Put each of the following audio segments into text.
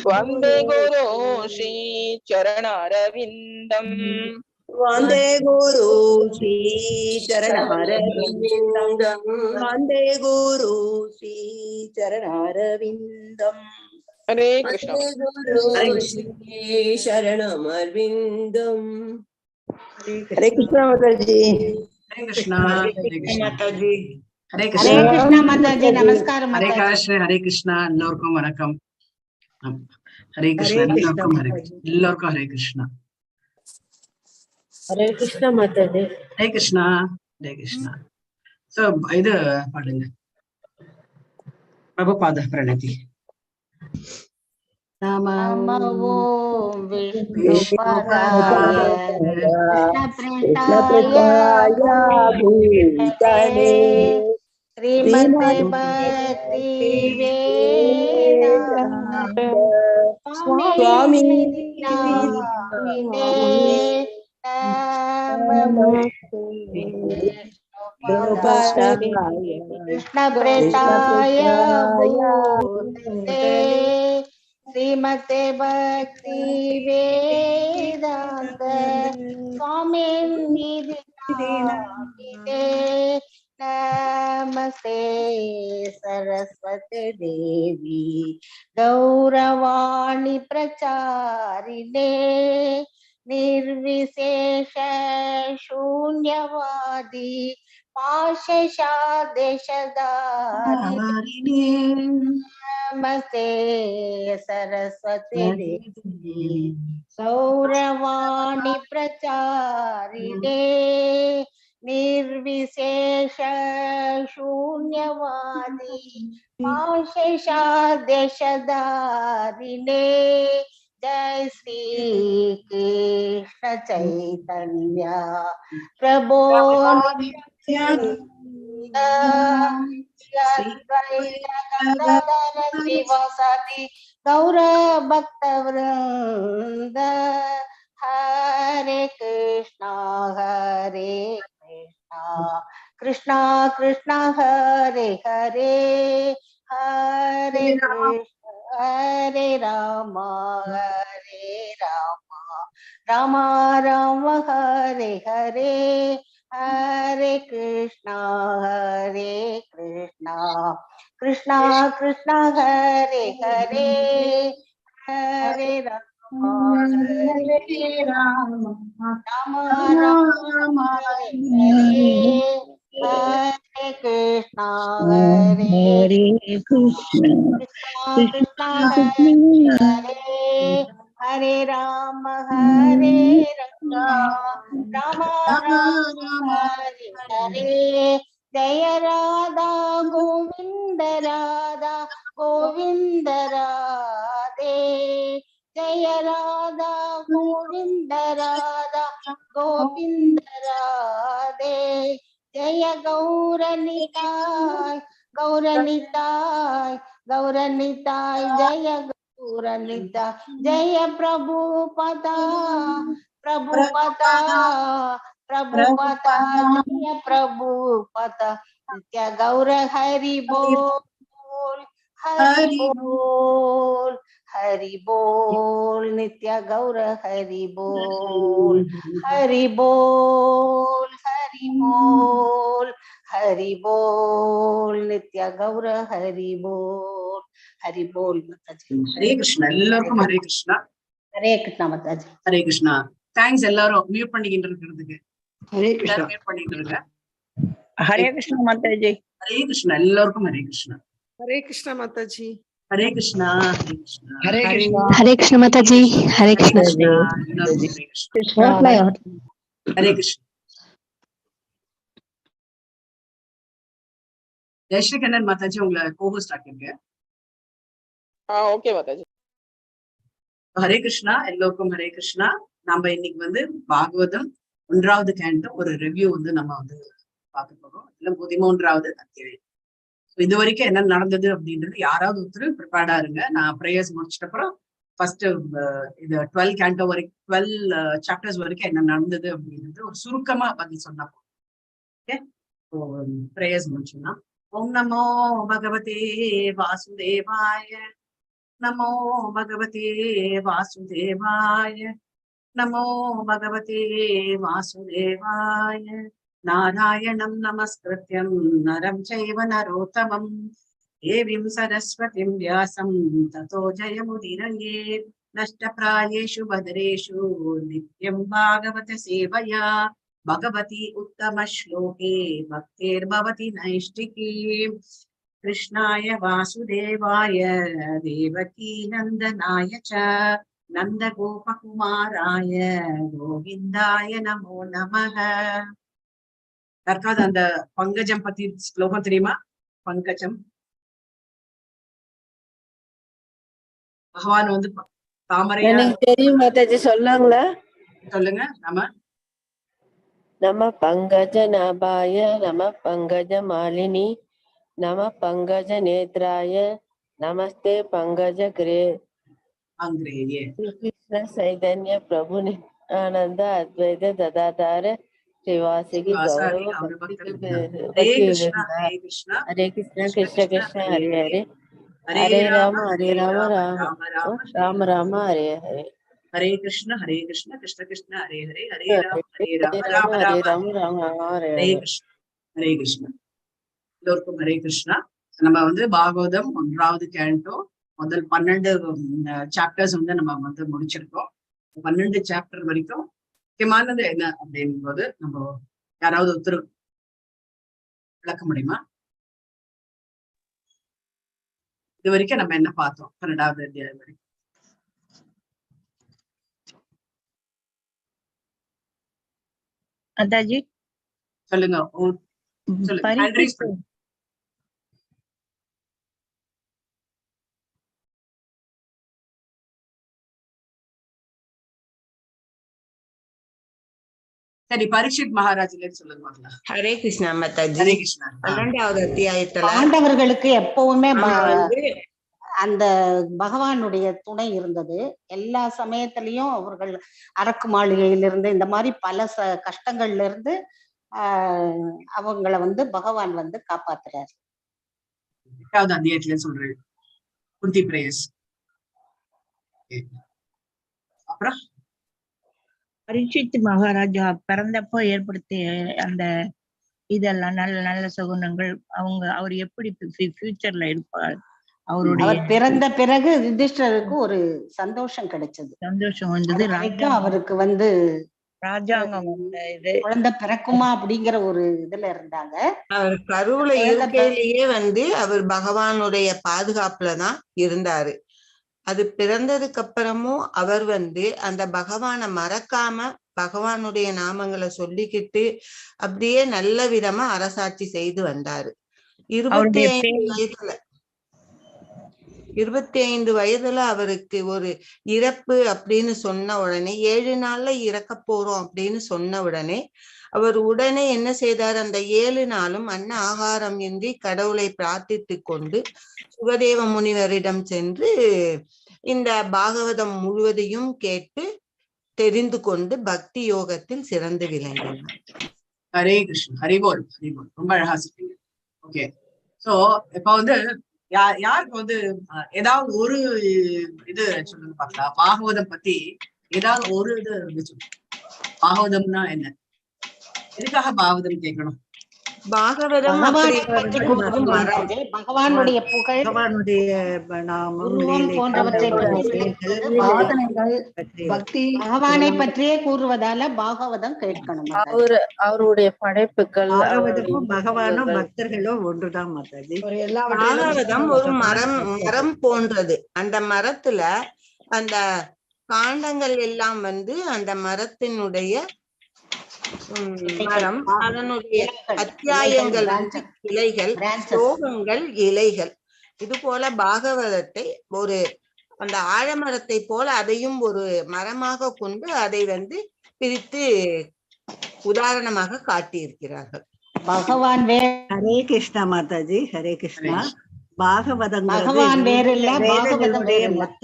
वंदे गुरु श्री चरणारविंदम वंदे गुरु श्री चरणारविंदम वंदे गुरु श्री चरणारविंदम हरे कृष्ण शरणमरविंदम हरे कृष्ण माताजी हरे कृष्णा माताजी हरे हरे कृष्णा माताजी नमस्कार हरे काश हरे कृष्णा एल्लोरुक्कुम वणक्कम हरे कृष्णा एल्लोरुक्कुम हरे कृष्णा हरे कृष्णा माताजी हरे कृष्णा सो इदु पाडुंग प्रभुपाद प्रणति नमो विष्णुपदाय कृष्णप्रेष्ठाय भूतले श्रीमते भक्ति वेदांत स्वामी नामिने कृष्णप्रेष्ठाय भूतले श्रीमते भक्ति वेदांत स्वामी नामिने नमस्ते सरस्वती देवी गौरवाणी प्रचारिणे निर्विशेष शून्यवादी पाशशादेशधारिणे नमस्ते सरस्वती देवी गौरवाणी प्रचारिणे निर्विशेष शून्यवादी पाशशादेशधारिणे जय श्री कृष्ण चैतन्य प्रभो श्रीवासादि गौर भक्तवृंद हरे कृष्णा कृष्णा कृष्णा हरे हरे हरे कृष्ण हरे राम राम राम हरे हरे हरे कृष्णा कृष्णा कृष्णा हरे हरे हरे राम राम राम हरे हरे हरे कृष्णा हरे कृष्णा कृष्णा हरे हरे हरे राम राम राम हरे हरे जय राधा गोविंद राधे जय राधा गोविंद राधे जय गौरनिताय जय गौरनिताय जय प्रभुपदा जय प्रभुपदा नित्य गौर हरि बोल हरि बोल नित्य गौर हरि बोल हरि बोल नित्य गौर हरि बोल माताजी हरे कृष्णा एल्लोरुक्कुम हरे कृष्णा माताजी हरे कृष्णा थैंक्स எல்லாரும் மியூட் பண்ணிக்கிட்டு இருக்கிறதுக்கு हरे कृष्णा மியூட் பண்ணிட்டு இருங்க हरे कृष्ण माताजी हरे कृष्णा एल्लोरुक्कुम हरे कृष्णा माताजी हरे कृष्णा हरे कृष्ण माताजी हरे कृष्ण हरे कृष्ण जयश्री कन्नन माताजी उங்களை கோஹோஸ்ட் ஆக்கிருக்கேன் ओके माताजी हरे कृष्णा எல்லோருக்கும் हरे कृष्णा நம்ம இன்னைக்கு வந்து பாகவதம் 1வது கேண்டோ ஒரு ரிவ்யூ வந்து நம்ம வந்து பார்க்க போறோம் இல்ல 13வது அத்தியாயம் இது வரைக்கும் என்ன நடந்தது அப்படின்றது யாராவது ஒருத்தர் ப்ரிப்பேர்டா இருங்க நான் பிரேயர்ஸ் முடிச்சிட்ட அப்புறம் ஃபர்ஸ்ட் இது 12 கேண்டோ வரைக்கும் 12 சாப்டர்ஸ் வரைக்கும் என்ன நடந்தது அப்படின்றது ஒரு சுருக்கமா பதில் சொன்னா ஓகே பிரேயர்ஸ் முடிச்சோம்னா ஓம் நமோ பகவதே வாசுதேவாய. நமோ பகவதே வாசுதேவாய. நமோ பகவதே வாசுதேவாய. நாராயணம் நமஸ்கிருத்யம் நரம் சைவ நரோத்தமம் தேவீம் சரஸ்வதிம் வியாசம் ததோ ஜயமுதீரயேத். நஷ்டப்ராயேஷு பத்ரேஷு நித்யம் பாகவத சேவயா பகவதி உத்தம ஸ்லோகே பக்திர்பவதி நைஷ்டிகீ. கிருஷ்ணாய வாசுதேவாய தேவகீ நந்தனாய ச நந்தகோபகுமாராய கோவிந்தாய நமோ நமः. யாருக்காவது அந்த பங்கஜம் பத்தி ஸ்லோகம் தெரியுமா? பங்கஜம் பகவான் வந்து தாமரையா. எனக்கு தெரியும் மாதாஜி, சொல்லாங்களா? சொல்லுங்க. நம பங்கஜ நாபாய நம பங்கஜ மாலினி நம பங்கஜ நேத்ராய நமஸ்தே பங்கஜ கிரே. அங்கிரேயே கிருஷ்ண சைதன்ய பிரபு நித்யானந்த அத்வைத ததாதார ஸ்ரீவாசிகி கௌரவ பக்தி ஹரே கிருஷ்ணா ஹரே கிருஷ்ணா ஹரே கிருஷ்ண கிருஷ்ண கிருஷ்ண ஹரே ஹரே ஹரே ஹரே ராம ராம ஹரே ராம ராம ராம ராம ஹரே ஹரே. ஹரே கிருஷ்ண கிருஷ்ண கிருஷ்ண ஹரே ஹரே ஹரே ராம ஹரே ராம ராம ராம ஹரே ராம ராம ராம ஹரே ஹரே ஹரே. கிருஷ்ண ஹரே கிருஷ்ண. எல்லோருக்கும் ஹரே கிருஷ்ணா. நம்ம வந்து பாகவதம் 1வது கேண்டோ முதல் 12 சாப்டர்ஸ் வந்து நம்ம வந்து முடிச்சிருக்கோம். 12 சாப்டர் வரைக்கும் முக்கியமானது என்ன அப்படின் போது நம்ம யாராவது ஒருத்தர் விளக்க முடியுமா? இது வரைக்கும் நம்ம என்ன பார்த்தோம் 12வது அத்தியாயம் வரைக்கும்? மாதாஜி சொல்லுங்க. சொல்லுங்க. சரி, பரீட்சித் மகாராஜ்ல சொல்லுங்க பார்க்கலாம். ஹரே கிருஷ்ணா மாதாஜி. ஹரே கிருஷ்ணா. 12வது அத்தியாயத்துல பாண்டவர்களுக்கு எப்பவுமே வந்து அந்த பகவானுடைய துணை இருந்தது. எல்லா சமயத்திலையும் அவர்கள் அரக்கு மாளிகையிலிருந்து இந்த மாதிரி பல கஷ்டங்கள்ல இருந்து அவங்கள வந்து பகவான் வந்து காப்பாத்துறாரு. 8வது அத்தியாயத்துல சொல்றேன் குந்தி பிரேயஸ். அப்புறம் பரீட்சித் மகாராஜா பிறந்தப்போ ஏற்படுத்திய அந்த இதெல்லாம் நல்ல நல்ல சகுனங்கள் அவர் எப்படி ஃபியூச்சர்ல இருப்பார், அவர் பிறந்த பிறகு யுதிஷ்டருக்கு ஒரு சந்தோஷம் கிடைச்சது. சந்தோஷம் வந்தது. அவருக்கு வந்து ராஜாங்கம் குழந்தை பிறக்குமா அப்படிங்கிற ஒரு இதுல இருந்தாங்க. அவர் கருவுல இருக்கையிலேயே வந்து அவர் பகவானுடைய பாதுகாப்புலதான் இருந்தாரு. அது பிறந்ததுக்கு அப்புறமும் அவர் வந்து அந்த பகவானை மறக்காம பகவானுடைய நாமங்களை சொல்லிக்கிட்டு அப்படியே நல்ல விதமா அரசாட்சி செய்து வந்தாரு. 25 வயதுல அவருக்கு ஒரு இறப்பு அப்படின்னு சொன்ன உடனே 7 நாள்ல இறக்க போறோம் அப்படின்னு சொன்ன உடனே அவர் உடனே என்ன செய்தார்? அந்த 7 நாளும் அன்ன ஆகாரம் இன்றி கடவுளை பிரார்த்தித்து கொண்டு சுகதேவ முனிவரிடம் சென்று இந்த பாகவதம் முழுவதையும் கேட்டு தெரிந்து கொண்டு பக்தி யோகத்தில் சிறந்து விளங்கினார். ஹரே கிருஷ்ண. ஹரிபோல் ஹரிபோல். ரொம்ப அழகா சொல்றீங்க. ஓகே. சோ இப்ப வந்து யாருக்கு வந்து ஏதாவது ஒரு இது சொல்லுங்க பாக்கலாம். பாகவதம் பத்தி ஏதாவது ஒரு இது சொல்லுங்க. பாகவதம்னா என்ன? எதுக்காக பாகவதம் கேட்கணும்? பாகவதம் பகவானுடைய புகழ், பகவானுடைய நாமம் போன்றவற்றை பக்தி பகவானை பற்றியே கூறுவதால பாகவதம் கேட்கணும். அவருடைய படைப்புகள் பாகவதமும் பகவானும் பக்தர்களும் ஒன்றுதான் மாதாஜி. பாகவதம் ஒரு மரம் போன்றது. அந்த மரத்துல அந்த காண்டங்கள் எல்லாம் வந்து அந்த மரத்தினுடைய மரம், அதனுடைய அத்தியாயங்கள் வந்து கிளைகள், ஸ்லோகங்கள் இலைகள். இது போல பாகவதத்தை ஒரு அந்த ஆழமரத்தை போல அதையும் ஒரு மரமாக கொண்டு அதை வந்து பிரித்து உதாரணமாக காட்டியிருக்கிறார்கள். பகவான் ஹரே கிருஷ்ணா மாதாஜி. ஹரே கிருஷ்ணா. பாகவதம் மொத்த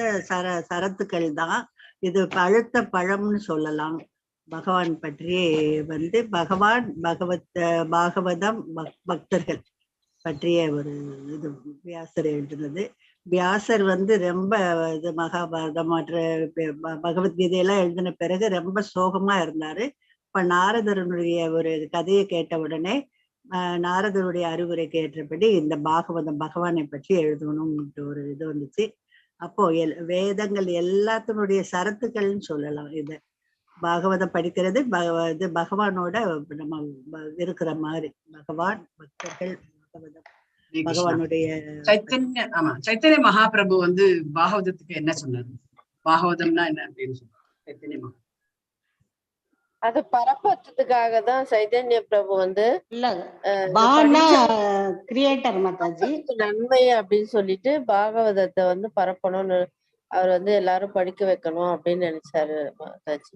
சரத்துக்கள் தான். இது பழுத்த பழம்னு சொல்லலாம். பகவான் பற்றியே வந்து பாகவதம் பக்தர்கள் பற்றிய ஒரு இது வியாசர் எழுதுனது. வியாசர் வந்து ரொம்ப இது மகாபாரதம் மற்ற பகவத்கீதையெல்லாம் எழுதின பிறகு ரொம்ப சோகமா இருந்தாரு. இப்ப நாரதருடைய ஒரு கதையை கேட்ட உடனே நாரதருடைய அறிவுரை கேட்டபடி இந்த பாகவதம் பகவானை பற்றி எழுதணும்ட்டு ஒரு இது வந்துச்சு. அப்போ வேதங்கள் எல்லாத்தினுடைய சரத்துக்கள்னு சொல்லலாம். இது பாகவதம் படிக்கிறது இது பகவானோட நம்ம இருக்கிற மாதிரி பகவான் பக்தர்கள் பகவானுடைய சைத்தன்ய மகாபிரபு வந்து பாகவதத்துக்கு என்ன சொன்னாரு? பாகவதம்னா என்ன அப்படின்னு சொன்னாரு சைத்தன்ய மகா. அது பரப்பத்துக்காக தான் சைதன்ய பிரபு வந்து கிரியேட்டர் மாதாஜி நன்மை அப்படின்னு சொல்லிட்டு பாகவதத்தை வந்து பரப்பணும்னு அவர் வந்து எல்லாரும் படிக்க வைக்கணும் அப்படின்னு நினைச்சாரு மாதாஜி.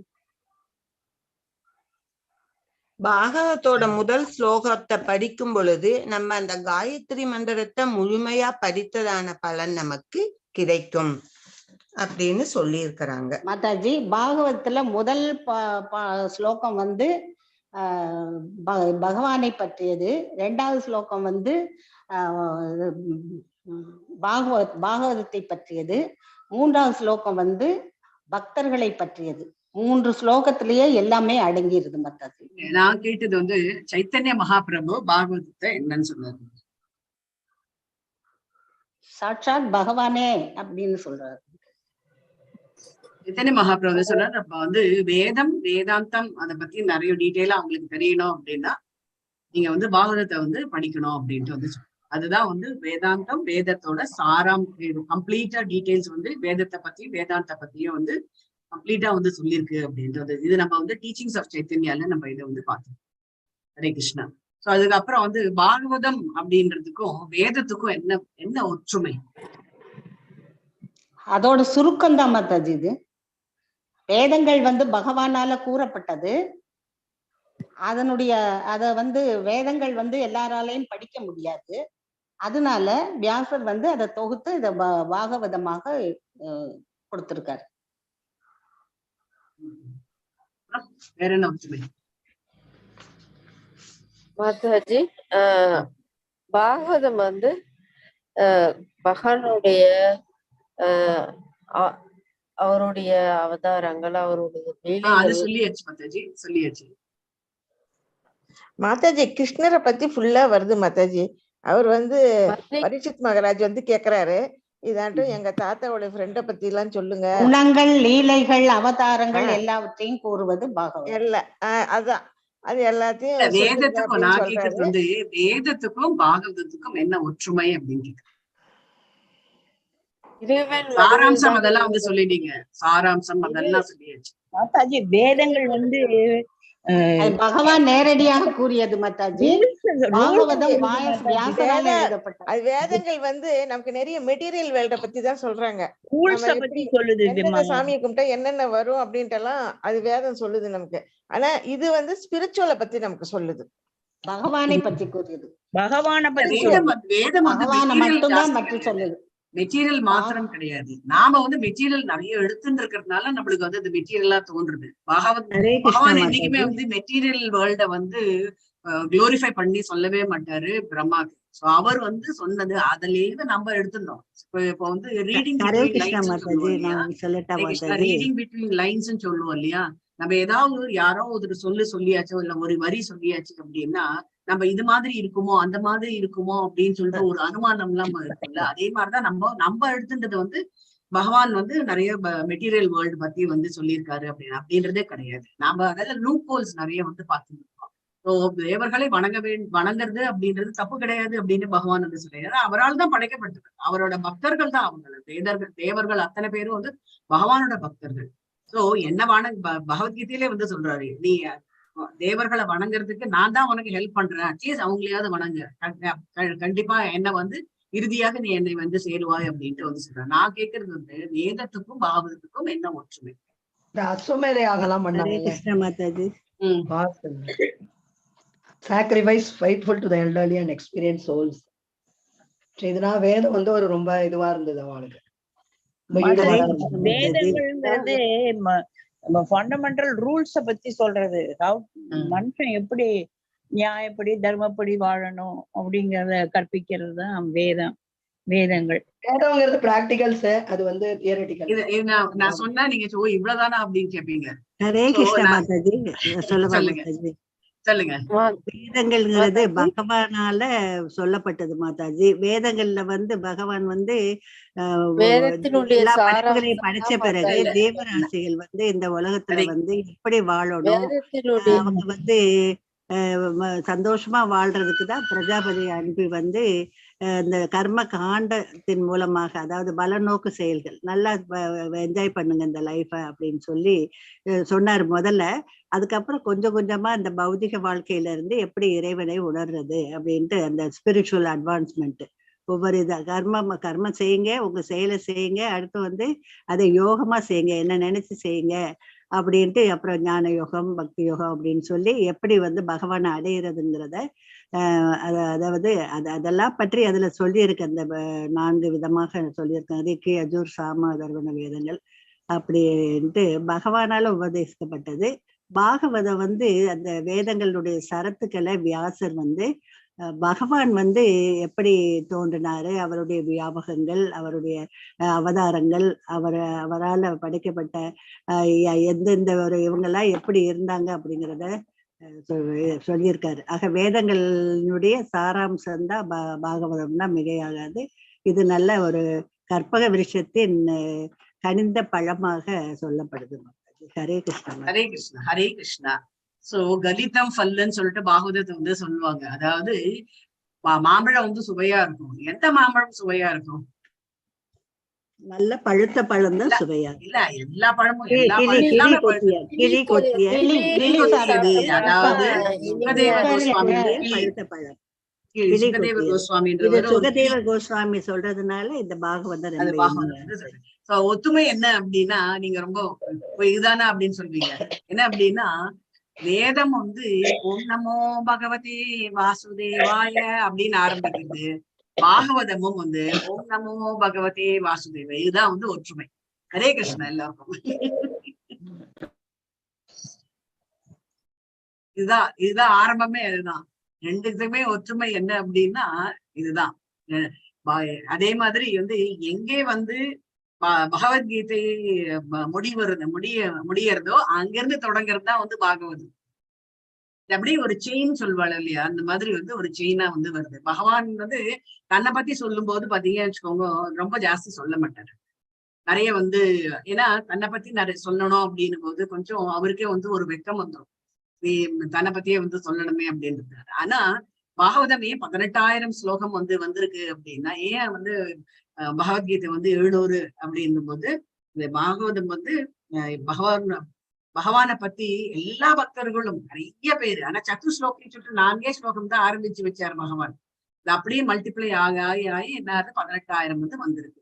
பாகவதோட முதல் ஸ்லோகத்தை படிக்கும் பொழுது நம்ம அந்த காயத்ரி மந்திரத்தை முழுமையா படித்ததான பலன் நமக்கு கிடைக்கும் அப்படின்னு சொல்லி இருக்கிறாங்க மாதாஜி. பாகவதத்துல முதல் ஸ்லோகம் வந்து பகவானை பற்றியது, 2வது ஸ்லோகம் வந்து பாகவதத்தை பற்றியது, 3வது ஸ்லோகம் வந்து பக்தர்களை பற்றியது. 3 ஸ்லோகத்திலேயே எல்லாமே அடங்கிருது மாதாஜி. நான் கேட்டது வந்து சைத்தன்ய மகாபிரபு பாகவதத்தை என்னன்னு சொன்னாரு? சாட்சாத் பகவானே அப்படின்னு சொல்றாரு. சைத்தன்ய மகாபிரபு சொல்றாரு, அப்ப வந்து வேதம் வேதாந்தம் அதை பத்தி நிறைய டீட்டெயிலா அவங்களுக்கு தெரியணும் அப்படின்னா நீங்க வந்து பாகவதத்தை வந்து படிக்கணும் அப்படின்ட்டு வந்து அதுதான் வந்து வேதாந்தம், வேதத்தோட சாராம் கம்ப்ளீட்டா டீட்டெயில்ஸ் வந்து வேதத்தை பத்தி வேதாந்த பத்தியும் வந்து கம்ப்ளீட்டா வந்து சொல்லியிருக்கு அப்படின்றது. இது நம்ம வந்து டீச்சிங்ஸ் ஆஃப் சைத்தன்யால நம்ம இதை வந்து பார்த்தோம். ஹரே கிருஷ்ணா. சோ அதுக்கப்புறம் வந்து பாகவதம் அப்படின்றதுக்கும் வேதத்துக்கும் என்ன ஒற்றுமை? அதோட சுருக்கம் தான் மாதாஜி. இது வேதங்கள் வந்து பகவானால கூறப்பட்டது. அத வந்து வேதங்கள் வந்து எல்லாராலையும் படிக்க முடியாது. அதனால வியாசர் வந்து அதை தொகுத்து இத பாகவதமாக கொடுத்திருக்காரு. வேற என்ன ஒற்றுமை மாதாஜி? பாகவதம் வந்து பகவானுடைய அவருடைய அவதாரங்கள், அவருடைய சொல்லியாச்சு மாதாஜி, சொல்லியாச்சு மாதாஜி. கிருஷ்ணரை பத்தி ஃபுல்லா வருது மாதாஜி. அவர் வந்து பரீட்சித் மகாராஜ் வந்து கேக்குறாரு, இதாட்டும் எங்க தாத்தாவோட ஃப்ரெண்ட பத்தி எல்லாம் சொல்லுங்க. குணங்கள், லீலைகள், அவதாரங்கள் எல்லாவற்றையும் கூறுவது பாகவதம். அதான் அது எல்லாத்தையும் வேதத்துக்கும் நான் கேட்கறது வந்து வேதத்துக்கும் பாகவதத்துக்கும் என்ன ஒற்றுமை அப்படின்னு சாராம்சம் அதெல்லாம் வந்து சொல்லிட்டீங்க. சாராம்சம் அதெல்லாம் சொல்லியாச்சு மாதாஜி. வேதங்கள் வந்து பகவான் நேரடியாக கூறியது மாதாஜி. அது வேதங்கள் வந்து நமக்கு நிறைய மெட்டீரியல் வேல்ட பத்தி தான் சொல்றாங்க. சாமியை கும்பிட்டா என்னென்ன வரும் அப்படின்ட்டு எல்லாம் அது வேதம் சொல்லுது நமக்கு. ஆனா இது வந்து ஸ்பிரிச்சுவலை பத்தி நமக்கு சொல்லுது, பகவானை பத்தி கூறியது. பகவானை பத்தி மட்டும்தான் பற்றி சொல்லுது. மெட்டீரியல் மாத்திரம் கிடையாது. நாம வந்து மெட்டீரியல் நிறைய எடுத்துட்டு இருக்கிறதுனால நம்மளுக்கு வந்து அது மெட்டீரியலா தோன்றுது. பகவான் என்னைக்குமே வந்து மெட்டீரியல் வேர்ல்ட வந்து குளோரிஃபை பண்ணி சொல்லவே மாட்டாரு பிரம்மாக்கு. சோ அவர் வந்து சொன்னது அதுலேயே நம்ம எடுத்துட்டோம். இப்ப வந்து ரீடிங் பிட்வீன் லைன்ஸ் சொல்லுவோம் இல்லையா? நம்ம ஏதாவது யாரோ ஒரு சொல்லியாச்சோ இல்ல ஒரு வரி சொல்லியாச்சு அப்படின்னா நம்ம இது மாதிரி இருக்குமோ அந்த மாதிரி இருக்குமோ அப்படின்னு சொல்லிட்டு ஒரு அனுமானம் எல்லாம் இருக்குல்ல. அதே மாதிரிதான் நம்ம எடுத்துட்டது வந்து பகவான் வந்து நிறைய மெட்டீரியல் வேர்ல்டு பத்தி வந்து சொல்லியிருக்காரு அப்படின்றதே கிடையாது. நாம அதெல்லாம் லூப் ஹோல்ஸ் நிறைய வந்து பார்த்துருக்கோம். ஸோ தேவர்களை வணங்குறது அப்படின்றது தப்பு கிடையாது அப்படின்னு பகவான் வந்து சொல்லிடுறாரு. அவரால் தான் படைக்கப்பட்டது. அவரோட பக்தர்கள் தான் அவங்க தேவர்கள் அத்தனை பேரும் வந்து பகவானோட பக்தர்கள். சோ என்ன பகவத்கீதையிலே வந்து சொல்றாரு, நீ தேவர்களை வணங்குறதுக்கு நான் தான் உனக்கு ஹெல்ப் பண்றேன், அட்லீஸ்ட் அவங்களையாவது வணங்க, கண்டிப்பா என்ன வந்து இறுதியாக நீ என்னை வந்து சேருவாய் அப்படின்ட்டு வந்து சொல்றேன். நான் கேட்கறது வந்து வேதத்துக்கும் பாகவதத்துக்கும் என்ன ஒற்றுமை? அஸ்வமேதையாகலாம் பண்ணாங்க. Sacrifice faithful to the elderly and experience souls. இதனால வேதம் வந்து ஒரு ரொம்ப இதுவா இருந்தது அவளுக்கு. வேதங்கள்ங்கிறது ஃபண்டமெண்டல் ரூல்ஸ பத்தி சொல்றது. மனுஷன் எப்படி நியாயப்படி தர்மப்படி வாழணும் அப்படிங்கறத கற்பிக்கிறது தான் வேதங்கள். வேதங்கிறது பிராக்டிகல்ஸ், அது வந்து தியரட்டிக்கல். இது நான் சொன்னா நீங்க இவ்வளவுதானா அப்படின்னு கேட்பீங்க. ஹரே கிருஷ்ண மாதாஜி, சொல்லவா சொல்லுங்க மாதாஜி? சொல்லுங்க. வேதங்கள்ங்கிறது பகவானால சொல்லப்பட்டது மாதாஜி. வேதங்கள்ல வந்து பகவான் வந்து வேதத்தினுடைய எல்லா சாரம் படைப்புகளையும் படைச்ச பிறகு தேவராசிகள் வந்து இந்த உலகத்துல வந்து எப்படி வாழணும், வேதத்தினுடைய அவங்க வந்து சந்தோஷமா வாழ்றதுக்கு தான் பிரஜாபதி அனுப்பி வந்து இந்த கர்ம காண்டத்தின் மூலமாக, அதாவது பலநோக்கு செயல்கள், நல்லா என்ஜாய் பண்ணுங்க இந்த லைஃப அப்படின்னு சொல்லி சொன்னார் முதல்ல. அதுக்கப்புறம் கொஞ்சம் கொஞ்சமா இந்த பௌதிக வாழ்க்கையில இருந்து எப்படி இறைவனை உணர்றது அப்படின்ட்டு அந்த ஸ்பிரிச்சுவல் அட்வான்ஸ்மெண்ட், ஒவ்வொரு கர்மம் செய்யுங்க, உங்க செயலை செய்யுங்க, அடுத்து வந்து அதை யோகமா செய்யுங்க, என்ன நினைச்சு செய்யுங்க அப்படின்ட்டு, அப்புறம் ஞான யோகம், பக்தி யோகம் அப்படின்னு சொல்லி எப்படி வந்து பகவானை அடையிறதுங்கிறத அதாவது அதெல்லாம் பற்றி அதுல சொல்லியிருக்கு. அந்த 4 விதமாக சொல்லியிருக்கேன். ரிக்கி, அஜூர், சாம, அதர்வண வேதங்கள் அப்படின்ட்டு பகவானால உபதேசிக்கப்பட்டது. பாகவதம் வந்து அந்த வேதங்களுடைய சரத்துக்களை வியாசர் வந்து பகவான் வந்து எப்படி தோன்றினாரு, அவருடைய வியாபகங்கள், அவருடைய அவதாரங்கள், அவரால் படைக்கப்பட்ட எந்தெந்த ஒரு இவங்கெல்லாம் எப்படி இருந்தாங்க அப்படிங்கிறத சொல்லியிருக்காரு. ஆக வேதங்களுடைய சாராம்சம் தான் பாகவதம்னா மிகையாகாது. இது நல்ல ஒரு கற்பக விருஷத்தின் கனிந்த பழமாக சொல்லப்படுது. ஹரே கிருஷ்ணா. ஹரே கிருஷ்ணா. ஹரே கிருஷ்ணா. சோ கலிதம் ஃபல்லுன்னு சொல்லிட்டு பாகவதத்தை வந்து சொல்லுவாங்க. அதாவது மாம்பழம் வந்து சுவையா இருக்கும். எந்த மாம்பழம் சுவையா இருக்கும்? நல்ல பழுத்த பழம் தான் சுவையா. இல்ல, எல்லா பழமும் கிளி கொத்திய அதாவது சுகதேவ கோஸ்வாமி சொல்றதுனால இந்த பாகவதம் ஒத்துமை என்ன அப்படின்னா, நீங்க ரொம்ப இதுதானா அப்படின்னு சொல்வீங்க. என்ன அப்படின்னா, வேதம் வந்து ஓம் நமோ பகவதி வாசுதேவாய அப்படின்னு ஆரம்பிக்குது. பாகவதமும் வந்து ஓம் நமோ பகவதே வாசுதேவ, இதுதான் வந்து ஒற்றுமை. ஹரே கிருஷ்ணா எல்லாருக்கும். இதுதான் ஆரம்பமே. அதுதான் ரெண்டுக்குமே ஒற்றுமை என்ன அப்படின்னா இதுதான். அதே மாதிரி வந்து எங்கே வந்து பகவத்கீதை முடியறதோ அங்கிருந்து தொடங்குறது தான் வந்து பாகவதம். அப்படியே ஒரு செயின் சொல்வாள் இல்லையா, அந்த மாதிரி வந்து ஒரு செயினா வந்து வருது. பகவான் வந்து தன்னை பத்தி சொல்லும் போது பாத்தீங்கன்னு வச்சுக்கோங்க, ரொம்ப ஜாஸ்தி சொல்ல மாட்டாரு. நிறைய வந்து ஏன்னா தன்னை பத்தி நிறைய சொல்லணும் அப்படின்னும் போது கொஞ்சம் அவருக்கே வந்து ஒரு வெக்கம் வந்துடும், தன்னை பத்தியே வந்து சொல்லணுமே அப்படின்றது. ஆனா பாகவதமே 18,000 ஸ்லோகம் வந்து வந்திருக்கு அப்படின்னா, ஏன் வந்து பகவத்கீதை வந்து 700 அப்படின்னும் போது, இந்த பாகவதம் வந்து பகவானை பத்தி எல்லா பக்தர்களும் நிறைய பேரு, ஆனா சத்துஸ்லோகம் சொல்லிட்டு 4 ஸ்லோகம் தான் ஆரம்பிச்சு வச்சாரு பகவான். இது அப்படியே மல்டிப்ளை ஆகி என்ன 18,000 வந்து வந்திருக்கு.